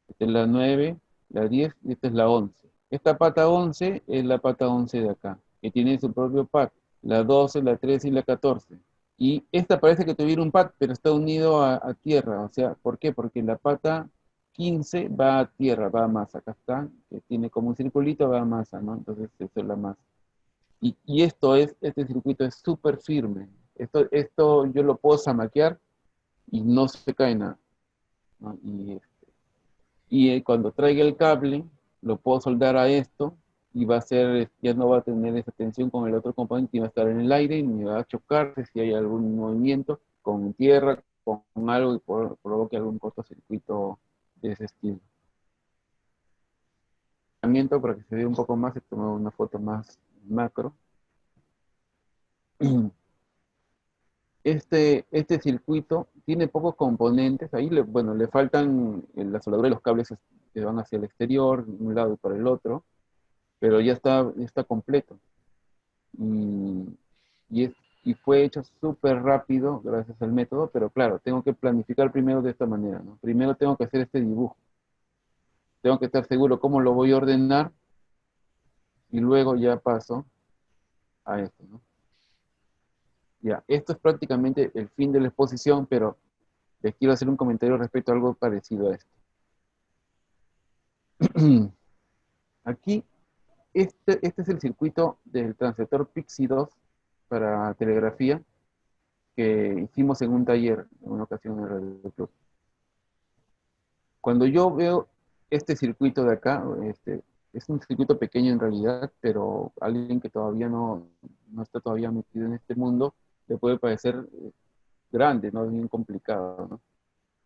Esta es la 9, la 10 y esta es la 11. Esta pata 11 es la pata 11 de acá, que tiene su propio pad. La 12, la 13 y la 14. Y esta parece que tuviera un pad, pero está unido a tierra. O sea, ¿por qué? Porque la pata 15 va a tierra, va a masa. Acá está, que tiene como un circulito, va a masa, ¿no? Entonces, eso es la masa. Y este circuito es súper firme. Esto yo lo puedo zamaquear y no se cae nada, ¿no? Y cuando traiga el cable, lo puedo soldar a esto y va a ser, ya no va a tener esa tensión con el otro componente y va a estar en el aire y me va a chocar si hay algún movimiento con tierra, con algo y provoque algún cortocircuito de ese estilo. Para que se vea un poco más, he tomado una foto más macro. Este circuito tiene pocos componentes, ahí le faltan la soldadura de los cables que van hacia el exterior, de un lado y para el otro, pero ya está completo. Y, y fue hecho súper rápido gracias al método, pero claro, tengo que planificar primero de esta manera, ¿no? Primero tengo que hacer este dibujo. Tengo que estar seguro cómo lo voy a ordenar y luego ya paso a esto, ¿no? Ya, esto es prácticamente el fin de la exposición, pero les quiero hacer un comentario respecto a algo parecido a esto. Aquí, este es el circuito del transceptor Pixie 2 para telegrafía que hicimos en un taller, en una ocasión en el Radio Club. Cuando yo veo este circuito de acá, es un circuito pequeño en realidad, pero alguien que todavía no está todavía metido en este mundo, le puede parecer grande, ¿no? Bien complicado, ¿no?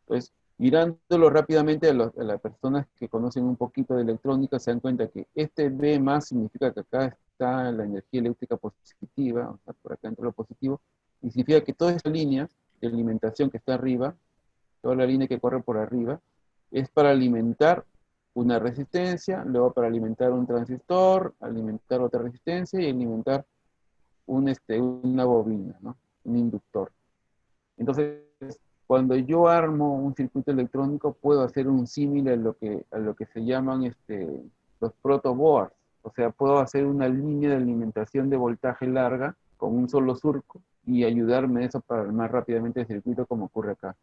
Entonces, mirándolo rápidamente a las personas que conocen un poquito de electrónica, se dan cuenta que este B más significa que acá está la energía eléctrica positiva, o sea, por acá entra lo positivo, y significa que toda esta línea de alimentación que está arriba, toda la línea que corre por arriba, es para alimentar una resistencia, luego para alimentar un transistor, alimentar otra resistencia y alimentar una bobina, ¿no? Un inductor. Entonces, cuando yo armo un circuito electrónico, puedo hacer un símil a lo que se llaman los protoboards. O sea, puedo hacer una línea de alimentación de voltaje larga con un solo surco y ayudarme a eso para armar rápidamente el circuito como ocurre acá.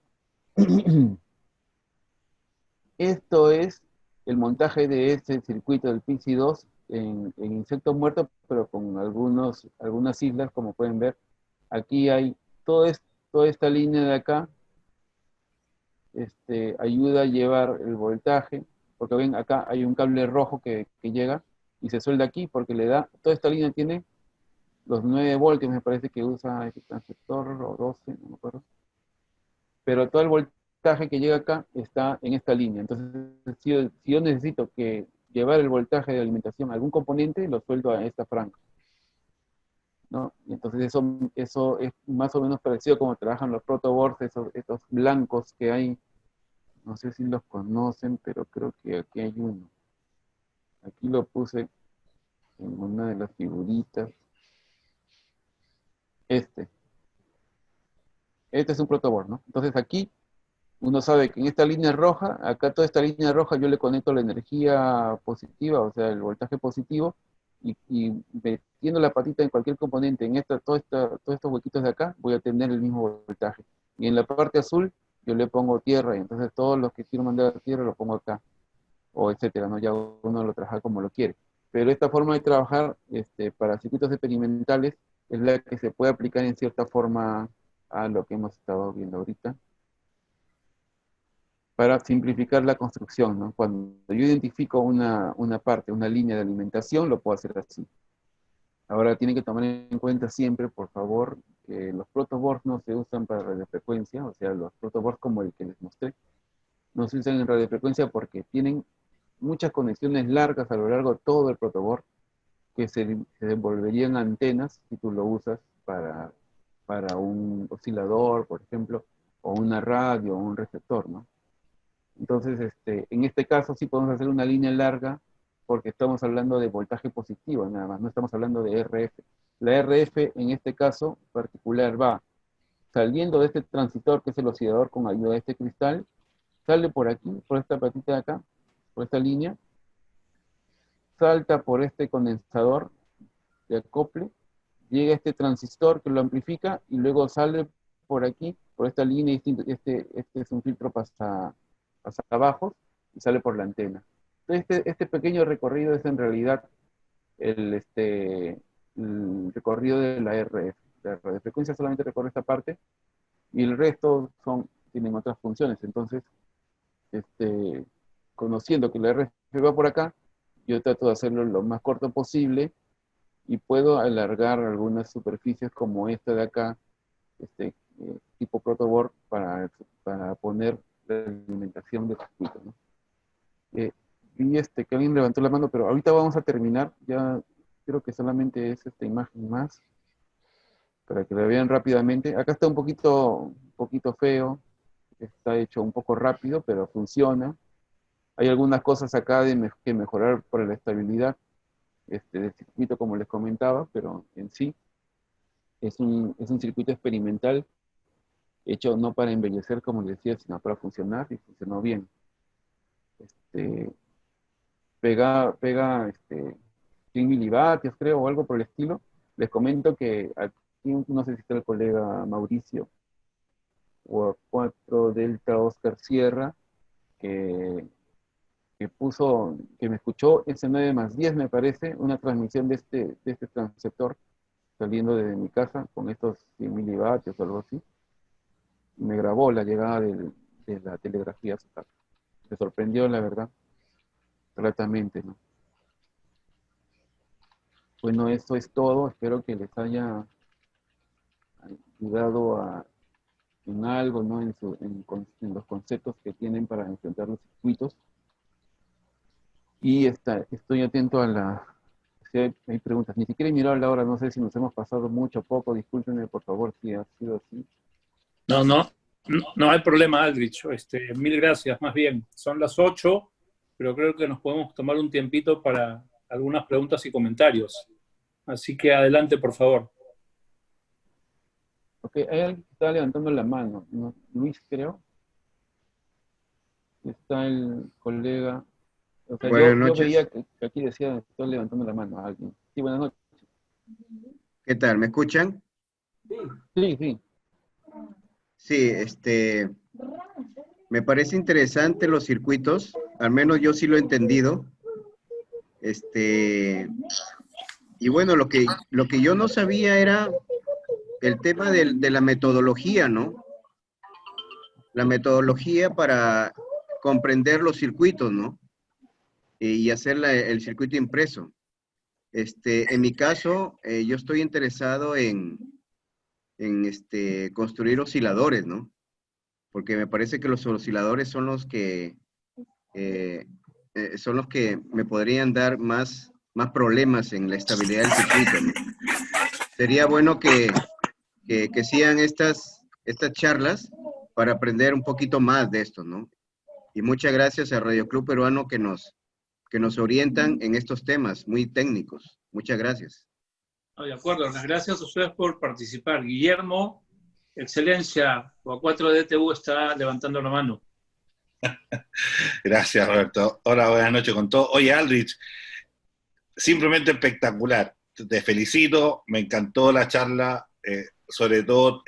Esto es el montaje de este circuito del Pixie 2 en insecto muerto, pero con algunas islas, como pueden ver. Aquí hay toda esta línea de acá, ayuda a llevar el voltaje, porque ven, acá hay un cable rojo que llega y se suelda aquí porque le da, toda esta línea tiene los 9 voltios, me parece que usa este transistor, o 12, no me acuerdo. Pero todo el voltaje que llega acá está en esta línea. Entonces, si yo necesito llevar el voltaje de alimentación a algún componente, lo sueldo a esta franja, ¿no? Y entonces eso es más o menos parecido como trabajan los protoboards, estos blancos que hay No sé si los conocen, pero creo que aquí hay uno. Aquí lo puse en una de las figuritas. Este es un protoboard, ¿no? Entonces aquí uno sabe que en esta línea roja, acá toda esta línea roja yo le conecto la energía positiva, o sea, el voltaje positivo, y metiendo la patita en cualquier componente, en todos estos huequitos de acá, voy a tener el mismo voltaje. Y en la parte azul, yo le pongo tierra, y entonces todos los que quiero mandar a tierra lo pongo acá, o etcétera, ¿no? Ya uno lo trabaja como lo quiere. Pero esta forma de trabajar para circuitos experimentales es la que se puede aplicar en cierta forma a lo que hemos estado viendo ahorita, para simplificar la construcción, ¿no? Cuando yo identifico una parte, una línea de alimentación, lo puedo hacer así. Ahora tienen que tomar en cuenta siempre, por favor, que los protoboards no se usan para radiofrecuencia, o sea, los protoboards como el que les mostré, no se usan en radiofrecuencia porque tienen muchas conexiones largas a lo largo de todo el protoboard que se devolverían antenas si tú lo usas para un oscilador, por ejemplo, o una radio o un receptor, ¿no? Entonces, en este caso sí podemos hacer una línea larga porque estamos hablando de voltaje positivo nada más, no estamos hablando de RF. La RF en este caso particular va saliendo de este transitor que es el oscilador con ayuda de este cristal, sale por aquí, por esta patita de acá, por esta línea, salta por este condensador de acople, llega a este transistor que lo amplifica y luego sale por aquí, por esta línea, este es un filtro pasa abajo y sale por la antena. Entonces este pequeño recorrido es en realidad el recorrido de la RF. La radiofrecuencia solamente recorre esta parte y el resto tienen otras funciones. Entonces, conociendo que la RF va por acá, yo trato de hacerlo lo más corto posible y puedo alargar algunas superficies como esta de acá, tipo protoboard para poner la alimentación del circuito, ¿no? Vi que alguien levantó la mano, pero ahorita vamos a terminar, ya creo que solamente es esta imagen más, para que la vean rápidamente. Acá está un poquito feo, está hecho un poco rápido, pero funciona. Hay algunas cosas acá que mejorar por la estabilidad del circuito, como les comentaba, pero en sí es un circuito experimental hecho no para embellecer, como les decía, sino para funcionar, y funcionó bien. Pega 100 milivatios, creo, o algo por el estilo. Les comento que aquí, no sé si está el colega Mauricio, o a 4 Delta Oscar Sierra, que me escuchó S9+10, me parece, una transmisión de este transceptor saliendo de mi casa con estos 100 milivatios o algo así. Y me grabó la llegada de la telegrafía a su casa. Me sorprendió, la verdad, gratamente, ¿no? Bueno, eso es todo. Espero que les haya ayudado en algo, ¿no? En los conceptos que tienen para enfrentar los circuitos. Y estoy atento si hay preguntas. Ni siquiera he mirado la hora, no sé si nos hemos pasado mucho o poco. Discúlpenme, por favor, si ha sido así. No hay problema, Aldrich. Mil gracias, más bien. Son las 8, pero creo que nos podemos tomar un tiempito para algunas preguntas y comentarios. Así que adelante, por favor. Ok, hay alguien que está levantando la mano, ¿no? Luis, creo. Está el colega. O sea, Buenas yo noches. veía que aquí decía, estoy levantando la mano a alguien. Sí, buenas noches. ¿Qué tal? ¿Me escuchan? Sí, sí. Sí, me parece interesante los circuitos, al menos yo sí lo he entendido. Y bueno, lo que yo no sabía era el tema de la metodología, ¿no? La metodología para comprender los circuitos, ¿no? Y hacer el circuito impreso. En mi caso, yo estoy interesado en construir osciladores, ¿no? Porque me parece que los osciladores son los que me podrían dar más problemas en la estabilidad del circuito, ¿no? Sería bueno que sigan estas charlas para aprender un poquito más de esto, ¿no? Y muchas gracias a Radio Club Peruano que nos orientan en estos temas muy técnicos. Muchas gracias. De acuerdo, las gracias a ustedes por participar. Guillermo, excelencia, o 4DTU está levantando la mano. Gracias, Roberto. Hola, buenas noches con todos. Oye, Aldrich, simplemente espectacular. Te felicito, me encantó la charla, sobre todo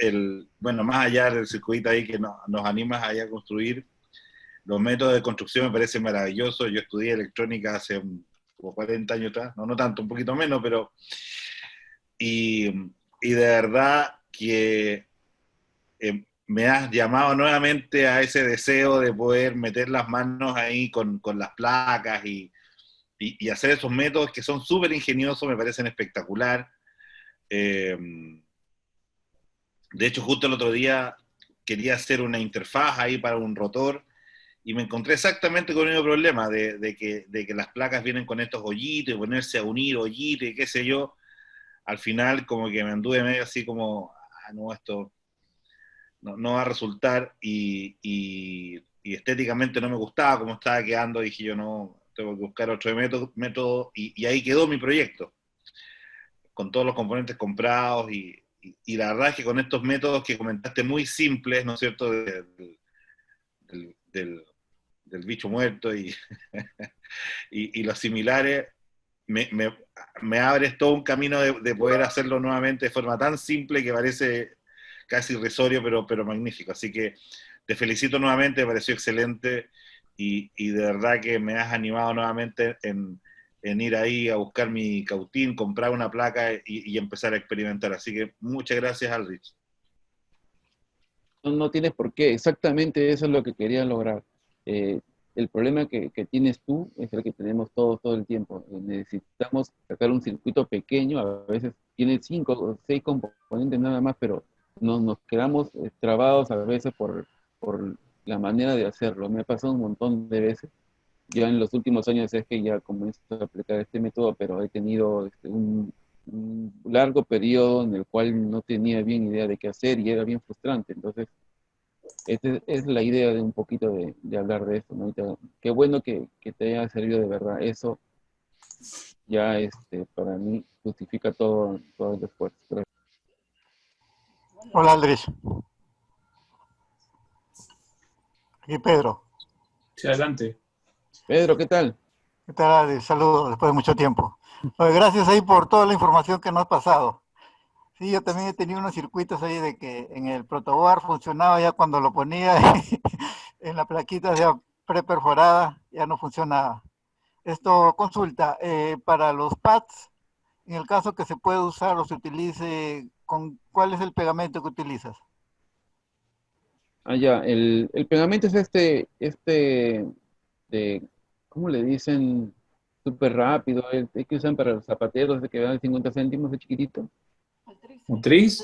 bueno, más allá del circuito ahí que nos animas ahí a construir. Los métodos de construcción me parecen maravillosos. Yo estudié electrónica hace como 40 años atrás, no tanto, un poquito menos, pero... Y de verdad que me has llamado nuevamente a ese deseo de poder meter las manos ahí con las placas y hacer esos métodos que son súper ingeniosos, me parecen espectacular. De hecho, justo el otro día quería hacer una interfaz ahí para un rotor y me encontré exactamente con el mismo problema de que las placas vienen con estos hoyitos y ponerse a unir hoyitos y qué sé yo. Al final como que me anduve medio así como, no, esto no va a resultar, y estéticamente no me gustaba cómo estaba quedando. Dije yo, no, tengo que buscar otro método y ahí quedó mi proyecto, con todos los componentes comprados, y la verdad es que con estos métodos que comentaste muy simples, ¿no es cierto?, del bicho muerto y los similares, me abres todo un camino de poder hacerlo nuevamente de forma tan simple que parece casi irrisorio, pero magnífico. Así que te felicito nuevamente, me pareció excelente, y de verdad que me has animado nuevamente en ir ahí a buscar mi cautín, comprar una placa y empezar a experimentar. Así que muchas gracias, Aldrich. No tienes por qué, exactamente eso es lo que quería lograr. El problema que tienes tú es el que tenemos todos todo el tiempo. Necesitamos sacar un circuito pequeño, a veces tiene 5 o 6 componentes nada más, pero nos quedamos trabados a veces por la manera de hacerlo. Me ha pasado un montón de veces. Ya en los últimos años es que ya comienzo a aplicar este método, pero he tenido un largo periodo en el cual no tenía bien idea de qué hacer y era bien frustrante. Entonces, esta es la idea de un poquito de hablar de esto, ¿no? Qué bueno que te haya servido de verdad. Eso ya para mí justifica todo el esfuerzo. Pero... Hola, Aldrich. Aquí Pedro. Sí, adelante. Pedro, ¿qué tal? ¿Qué tal, Aldrich? Saludos después de mucho tiempo. Oye, gracias ahí por toda la información que nos has pasado. Sí, yo también he tenido unos circuitos ahí de que en el protoboard funcionaba ya cuando lo ponía en la plaquita ya preperforada, ya no funcionaba. Esto, consulta, para los pads, en el caso que se puede usar o se utilice, ¿cuál es el pegamento que utilizas? Ah, ya, el pegamento es de, ¿cómo le dicen? Súper rápido, el que usan para los zapateros, de que dan 50 céntimos de chiquitito. ¿Un tris?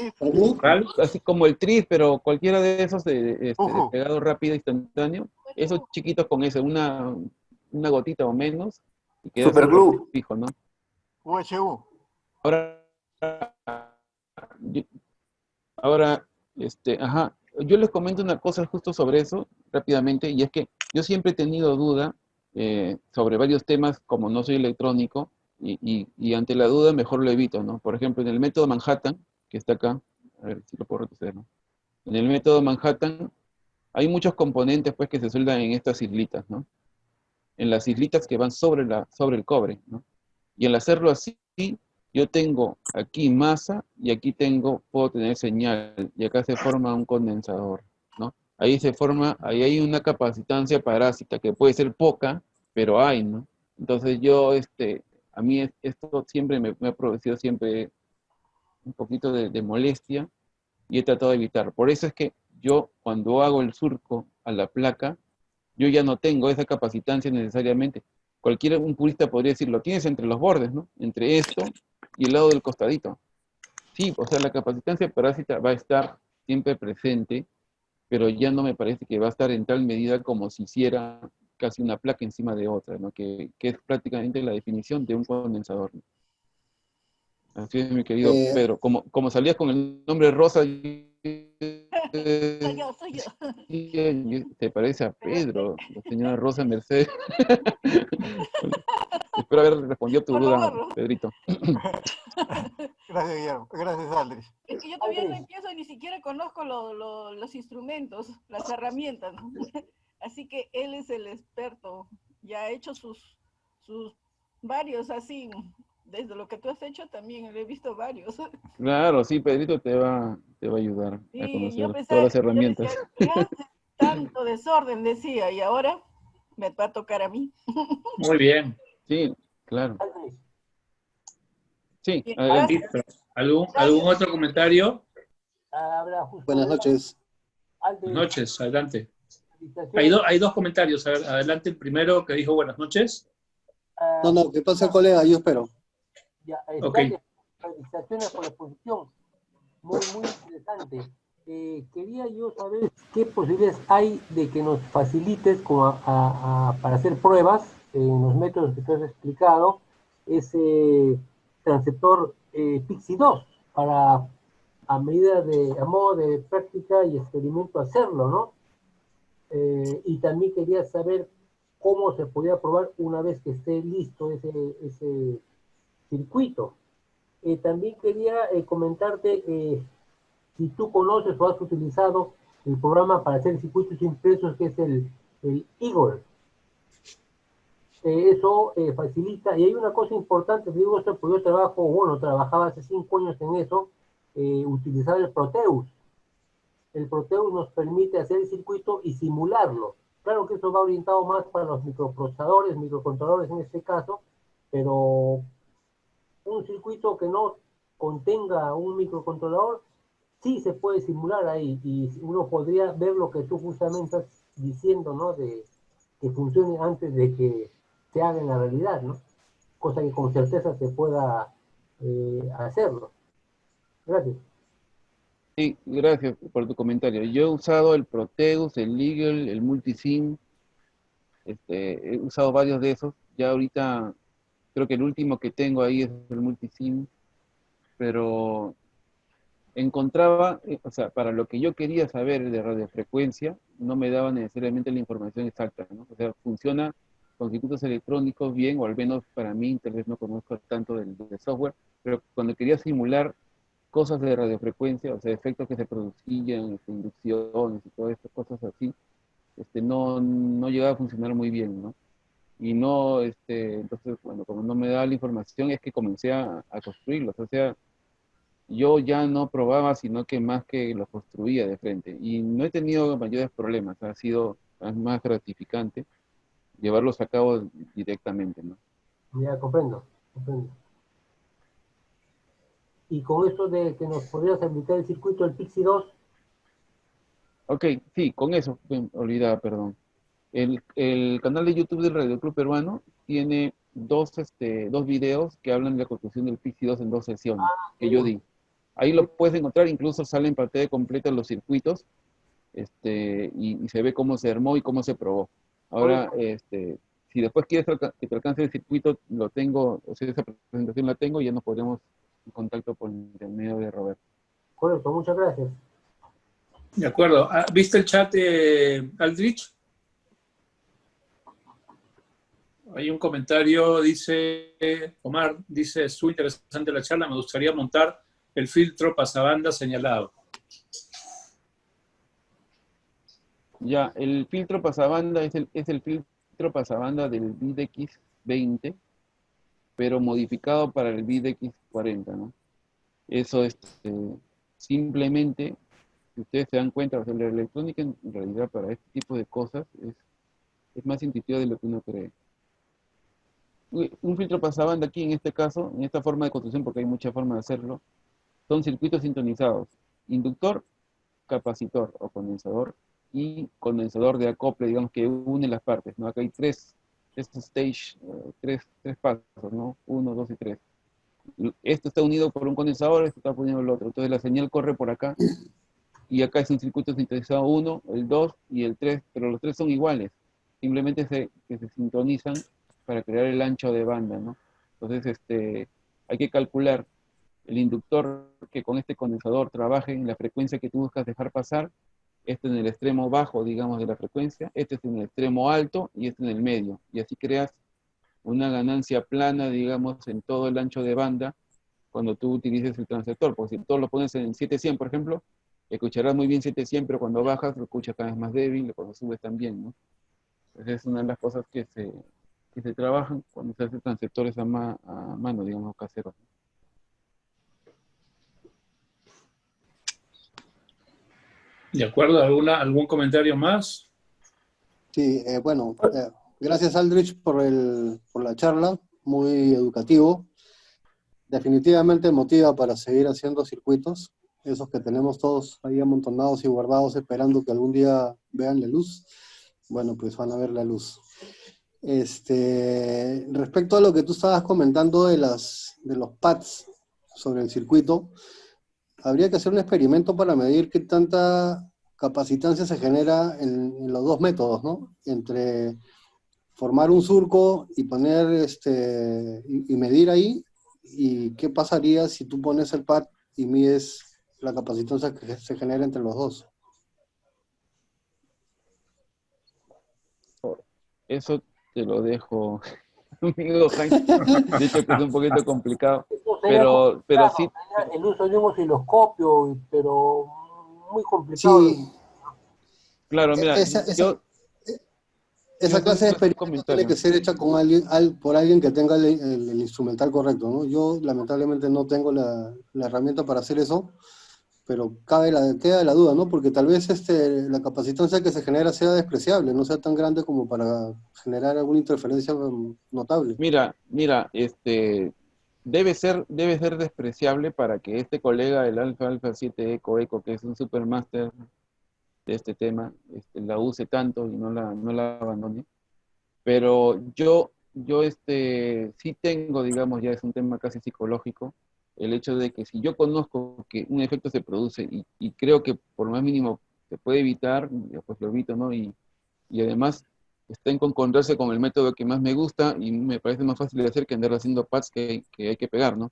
Así como el tris, pero cualquiera de esos de pegado rápido, instantáneo. Esos chiquitos con una gotita o menos. Y queda Superglue. fijo, ¿no? UHU. Ahora, ajá, yo les comento una cosa justo sobre eso, rápidamente, y es que yo siempre he tenido duda sobre varios temas, como no soy electrónico, y ante la duda mejor lo evito, ¿no? Por ejemplo, en el método Manhattan, que está acá, a ver si lo puedo retroceder, ¿no? En el método Manhattan hay muchos componentes, pues, que se sueldan en estas islitas, ¿no? En las islitas que van sobre el cobre, ¿no? Y al hacerlo así, yo tengo aquí masa y aquí puedo tener señal, y acá se forma un condensador, ¿no? Ahí hay una capacitancia parásita que puede ser poca, pero hay, ¿no? Entonces a mí esto siempre me ha producido siempre un poquito de molestia y he tratado de evitar. Por eso es que yo cuando hago el surco a la placa, yo ya no tengo esa capacitancia necesariamente. Un purista podría decir, lo tienes entre los bordes, ¿no? Entre esto y el lado del costadito. Sí, o sea, la capacitancia parásita va a estar siempre presente, pero ya no me parece que va a estar en tal medida como si hiciera casi una placa encima de otra, ¿no? Que es prácticamente la definición de un condensador, ¿no? Así es, mi querido Pedro. Como salías con el nombre Rosa, Soy yo. Te parece a Pedro, la señora Rosa Mercedes. Espero haber respondido a tu Por duda, favor. Pedrito. Gracias, Guillermo. Gracias, Aldrich. Es que yo todavía no Aldrich. empiezo y ni siquiera conozco los instrumentos, las herramientas. Así que él es el experto. Ya ha hecho sus varios así. Desde lo que tú has hecho también le he visto varios. Claro, sí, Pedrito te va a ayudar a Sí, conocer todas las herramientas. Yo decía, ¿qué hace tanto desorden? Decía, y ahora me va a tocar a mí. Muy bien. Sí, claro. Aldrich. Sí, Bien, adelante. Listo. ¿Algún otro comentario? Habla justo. Buenas noches. Aldrich, Buenas noches, adelante. felicitaciones. Hay dos comentarios. A ver, adelante el primero que dijo buenas noches. No, ¿qué pasa, colega? Yo espero. Ya, Ok. Aldrich, felicitaciones por la exposición. Muy, muy interesante. Quería yo saber qué posibilidades hay de que nos facilites para hacer pruebas en los métodos que tú has explicado, ese transceptor Pixie 2 para a modo de práctica y experimento hacerlo, ¿no? Y también quería saber cómo se podía probar una vez que esté listo ese circuito. También quería comentarte si tú conoces o has utilizado el programa para hacer circuitos impresos que es el Eagle. Eso facilita, y hay una cosa importante, digo esto porque yo trabajaba hace 5 años en eso, utilizar el Proteus. El Proteus nos permite hacer el circuito y simularlo. Claro que eso va orientado más para los microprocesadores, microcontroladores en este caso, pero un circuito que no contenga un microcontrolador, sí se puede simular ahí y uno podría ver lo que tú justamente estás diciendo, ¿no? De que funcione antes de que se haga en la realidad, ¿no? Cosa que con certeza se pueda hacerlo. Gracias. Sí, gracias por tu comentario. Yo he usado el Proteus, el Eagle, el Multisim, he usado varios de esos. Ya ahorita creo que el último que tengo ahí es el Multisim, pero encontraba, o sea, para lo que yo quería saber de radiofrecuencia, no me daba necesariamente la información exacta, ¿no? O sea, funciona con circuitos electrónicos bien, o al menos para mí, tal vez no conozco tanto del software, pero cuando quería simular cosas de radiofrecuencia, o sea, efectos que se producían, inducciones y todas estas cosas así, no llegaba a funcionar muy bien, ¿no? Y no, entonces, bueno, como no me daba la información, es que comencé a construirlos, o sea, yo ya no probaba, sino que más que los construía de frente. Y no he tenido mayores problemas, ha sido más gratificante llevarlos a cabo directamente, ¿no? Ya comprendo. Y con esto de que nos podrías habilitar el circuito del Pixie 2, Ok, sí, con eso, olvidaba, perdón. El canal de YouTube del Radio Club Peruano tiene dos videos que hablan de la construcción del Pixie 2 en 2 sesiones que yo di. Ahí lo puedes encontrar, incluso sale en pantalla completa los circuitos, y se ve cómo se armó y cómo se probó. Ahora, si después quieres que te alcance el circuito, lo tengo, o sea, esa presentación la tengo y ya nos ponemos en contacto por intermedio de Roberto. correcto, muchas gracias. De acuerdo. ¿Viste el chat de Aldrich? Hay un comentario, dice Omar, dice, estuvo interesante la charla, me gustaría montar el filtro pasabanda señalado. Ya, el filtro pasabanda es el filtro pasabanda del BDX 20, pero modificado para el BDX 40, ¿no? Eso simplemente, si ustedes se dan cuenta, o sea, la electrónica en realidad para este tipo de cosas es más intuitiva de lo que uno cree. Un filtro pasabanda aquí, en este caso, en esta forma de construcción, porque hay muchas formas de hacerlo, son circuitos sintonizados: inductor, capacitor o condensador, y condensador de acople, digamos, que une las partes, ¿no? Acá hay tres pasos, ¿no? 1, 2 y 3. Esto está unido por un condensador, esto está unido el otro. Entonces la señal corre por acá, y acá es un circuito sintonizado 1, el 2 y el 3, pero los tres son iguales. Simplemente que se sintonizan para crear el ancho de banda, ¿no? Entonces, hay que calcular el inductor que con este condensador trabaje en la frecuencia que tú buscas dejar pasar, este en el extremo bajo, digamos, de la frecuencia, este es en el extremo alto y este en el medio. Y así creas una ganancia plana, digamos, en todo el ancho de banda cuando tú utilices el transceptor. Porque si tú lo pones en 700, por ejemplo, escucharás muy bien 700, pero cuando bajas lo escuchas cada vez más débil, y cuando subes también, ¿no? Entonces es una de las cosas que se trabajan cuando se hacen transceptores a mano, digamos, caseros. ¿De acuerdo? ¿Algún comentario más? Sí, bueno, gracias Aldrich por la charla, muy educativo. Definitivamente motiva para seguir haciendo circuitos, esos que tenemos todos ahí amontonados y guardados esperando que algún día vean la luz. Bueno, pues van a ver la luz. Respecto a lo que tú estabas comentando de los pads sobre el circuito, habría que hacer un experimento para medir qué tanta capacitancia se genera en los dos métodos, ¿no? Entre formar un surco y poner y medir ahí, y qué pasaría si tú pones el pad y mides la capacitancia que se genera entre los dos. Eso te lo dejo, amigo Jaime. De hecho que es un poquito complicado, Eso sería pero complicado, sí, sería el uso de un osciloscopio, pero muy complicado. Sí, claro, mira, esa, esa, yo esa clase de un experimento tiene comentario. que ser hecha con por alguien que tenga el instrumental correcto, ¿no? Yo lamentablemente no tengo la herramienta para hacer eso, pero queda la duda, ¿no? Porque tal vez la capacitancia que se genera sea despreciable, no sea tan grande como para generar alguna interferencia notable. Mira, debe ser despreciable para que este colega, el Alfa Alfa 7 Eco, que es un supermaster de este tema, la use tanto y no la abandone. Pero yo sí tengo, digamos, ya es un tema casi psicológico, el hecho de que si yo conozco que un efecto se produce y creo que por lo más mínimo se puede evitar, pues lo evito, ¿no? Y además está en concordancia con el método que más me gusta y me parece más fácil de hacer que andar haciendo pads que hay que pegar, ¿no?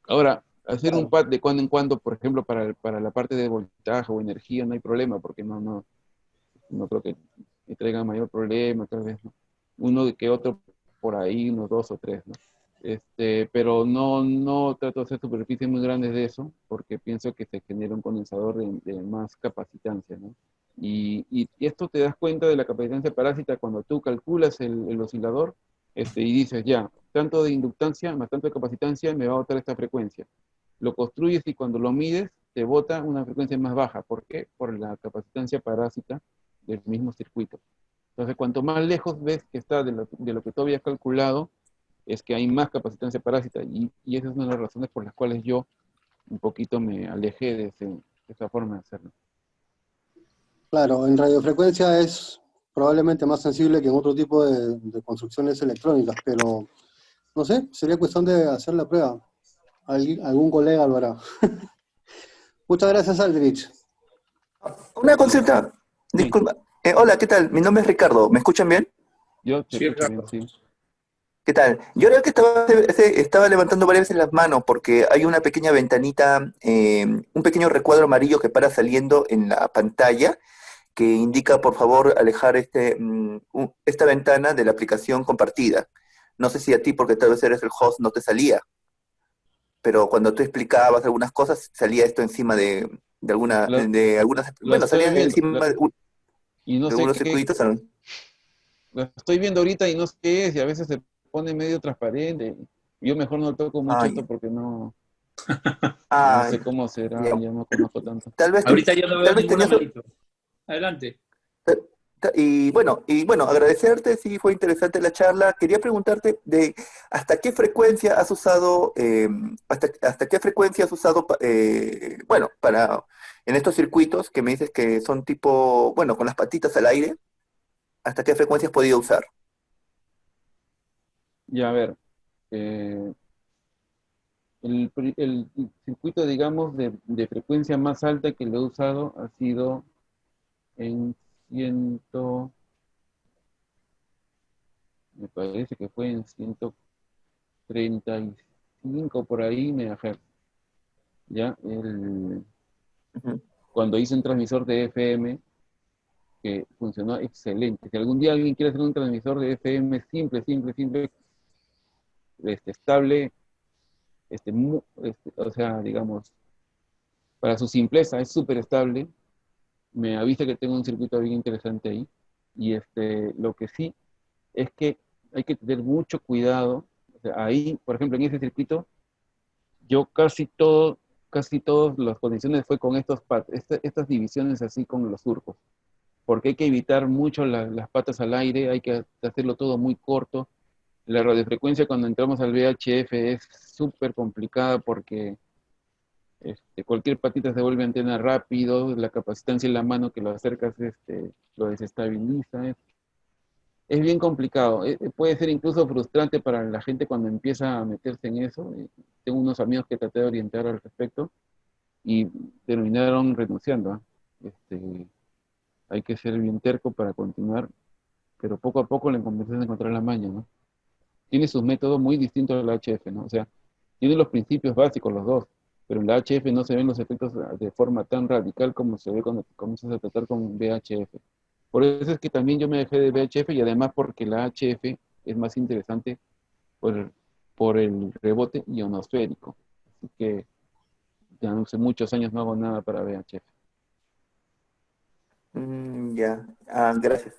Ahora, hacer un Claro. pad de cuando en cuando, por ejemplo, para la parte de voltaje o energía, no hay problema, porque no creo que traiga mayor problema, tal vez, ¿no? Uno de que otro por ahí, unos dos o tres, ¿no? Pero no trato de hacer superficies muy grandes de eso, porque pienso que se genera un condensador de más capacitancia, ¿no? Y esto te das cuenta de la capacitancia parásita cuando tú calculas el oscilador, y dices, ya, tanto de inductancia más tanto de capacitancia me va a botar esta frecuencia. Lo construyes y cuando lo mides, te bota una frecuencia más baja. ¿Por qué? Por la capacitancia parásita del mismo circuito. Entonces, cuanto más lejos ves que está de lo que tú habías calculado, es que hay más capacitancia parásita. Y esa es una de las razones por las cuales yo un poquito me alejé de esa forma de hacerlo. Claro, en radiofrecuencia es probablemente más sensible que en otro tipo de construcciones electrónicas, pero no sé, sería cuestión de hacer la prueba. Algún colega lo hará. Muchas gracias, Aldrich. Una consulta, Sí, disculpa. Hola, ¿qué tal? Mi nombre es Ricardo, ¿me escuchan bien? yo te Sí, escucho Ricardo. bien, sí. ¿Qué tal? Yo creo que estaba levantando varias veces las manos porque hay una pequeña ventanita, un pequeño recuadro amarillo que para saliendo en la pantalla que indica por favor alejar esta ventana de la aplicación compartida. No sé si a ti, porque tal vez eres el host, no te salía, pero cuando tú explicabas algunas cosas salía esto encima Lo, de algunas, lo bueno, estoy salían viendo, encima y no de sé algunos qué, circuitos. lo estoy viendo ahorita y no sé qué es, y a veces se pone medio transparente. Yo mejor no toco mucho Ay, esto porque no ay, sé cómo será, ya. ya no conozco tanto. Tal vez, Ahorita yo no veo tal vez ninguna tenías. manito. Adelante. Y bueno, agradecerte, sí, fue interesante la charla. Quería preguntarte de hasta qué frecuencia has usado, hasta qué frecuencia has usado, bueno, en estos circuitos que me dices que son tipo, bueno, con las patitas al aire, ¿hasta qué frecuencia has podido usar? Ya, a ver, eh, el circuito, digamos, de frecuencia más alta que lo he usado ha sido en 100, me parece que fue en 135 por ahí megahertz. ¿ya? Cuando hice un transmisor de FM, que funcionó excelente. Si algún día alguien quiere hacer un transmisor de FM simple, estable, o sea, digamos, para su simpleza es súper estable, me avisa que tengo un circuito bien interesante ahí. Y lo que sí es que hay que tener mucho cuidado. O sea, ahí, por ejemplo, en ese circuito, yo casi todas las condiciones fue con estas divisiones así con los surcos, porque hay que evitar mucho las patas al aire, hay que hacerlo todo muy corto. La radiofrecuencia cuando entramos al VHF es súper complicada porque cualquier patita se vuelve antena rápido, la capacitancia en la mano que lo acercas lo desestabiliza. Es bien complicado. Puede ser incluso frustrante para la gente cuando empieza a meterse en eso. Tengo unos amigos que traté de orientar al respecto y terminaron renunciando. Hay que ser bien terco para continuar, pero poco a poco le comienzas a encontrar la maña, ¿no? Tiene sus métodos muy distintos al HF, ¿no? O sea, tiene los principios básicos los dos, pero en la HF no se ven los efectos de forma tan radical como se ve cuando comienzas a tratar con VHF. Por eso es que también yo me dejé de VHF y además porque la HF es más interesante por el rebote ionosférico. Así que ya hace muchos años no hago nada para VHF. Ya, gracias.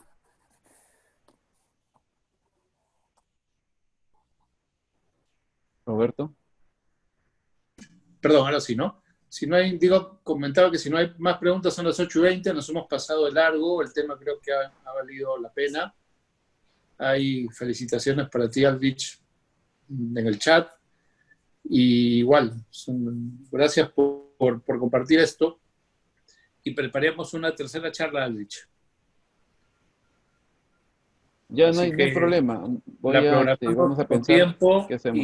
Roberto. Perdón, ahora sí, ¿no? Si no hay, comentaba que si no hay más preguntas son las 8:20, nos hemos pasado de largo, el tema creo que ha valido la pena. Hay felicitaciones para ti, Aldrich, en el chat. Y igual, gracias por compartir esto. Y preparemos una tercera charla, Aldrich. Ya no hay problema. Vamos a pensar tiempo qué hacemos.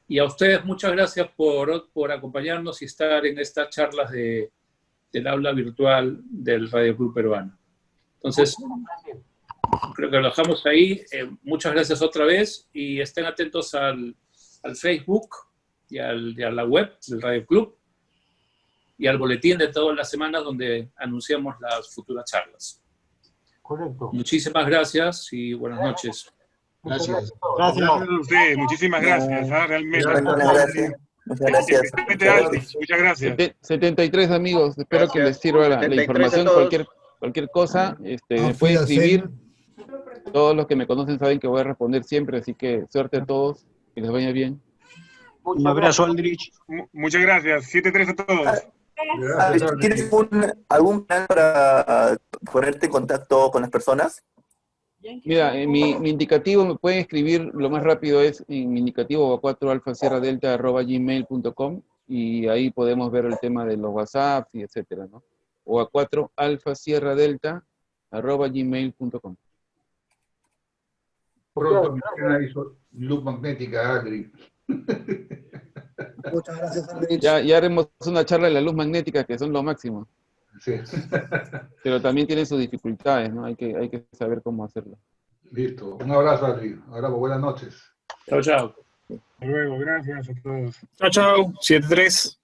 Y a ustedes muchas gracias por acompañarnos y estar en estas charlas del aula virtual del Radio Club Peruano. Entonces, creo que lo dejamos ahí. Muchas gracias otra vez y estén atentos al Facebook y a la web del Radio Club y al boletín de todas las semanas donde anunciamos las futuras charlas. Correcto. Muchísimas gracias y buenas noches. Gracias. Gracias. Gracias a usted, muchísimas gracias, realmente. Gracias. Muchas gracias. 73 amigos, espero que les sirva la información. Cualquier cosa, me puede escribir. Todos los que me conocen saben que voy a responder siempre, así que suerte a todos, que les vaya bien. Un abrazo, Aldrich. Muchas gracias. 7-3 a todos. ¿Tienes algún plan para ponerte en contacto con las personas? Mira, mi indicativo me pueden escribir, lo más rápido es en mi indicativo a4alfasierradelta@gmail.com y ahí podemos ver el tema de los WhatsApp y etcétera, ¿no? O a4alfasierradelta@gmail.com. Pronto luz magnética, Agri. Muchas gracias, Aldrich. Ya haremos una charla de la luz magnética, que son lo máximo. Sí. Pero también tiene sus dificultades, ¿no? Hay que saber cómo hacerlo. Listo. Un abrazo, Agri. Ahora, buenas noches. Chao, chao. Hasta luego, gracias a todos. Chao, chao. 7-3.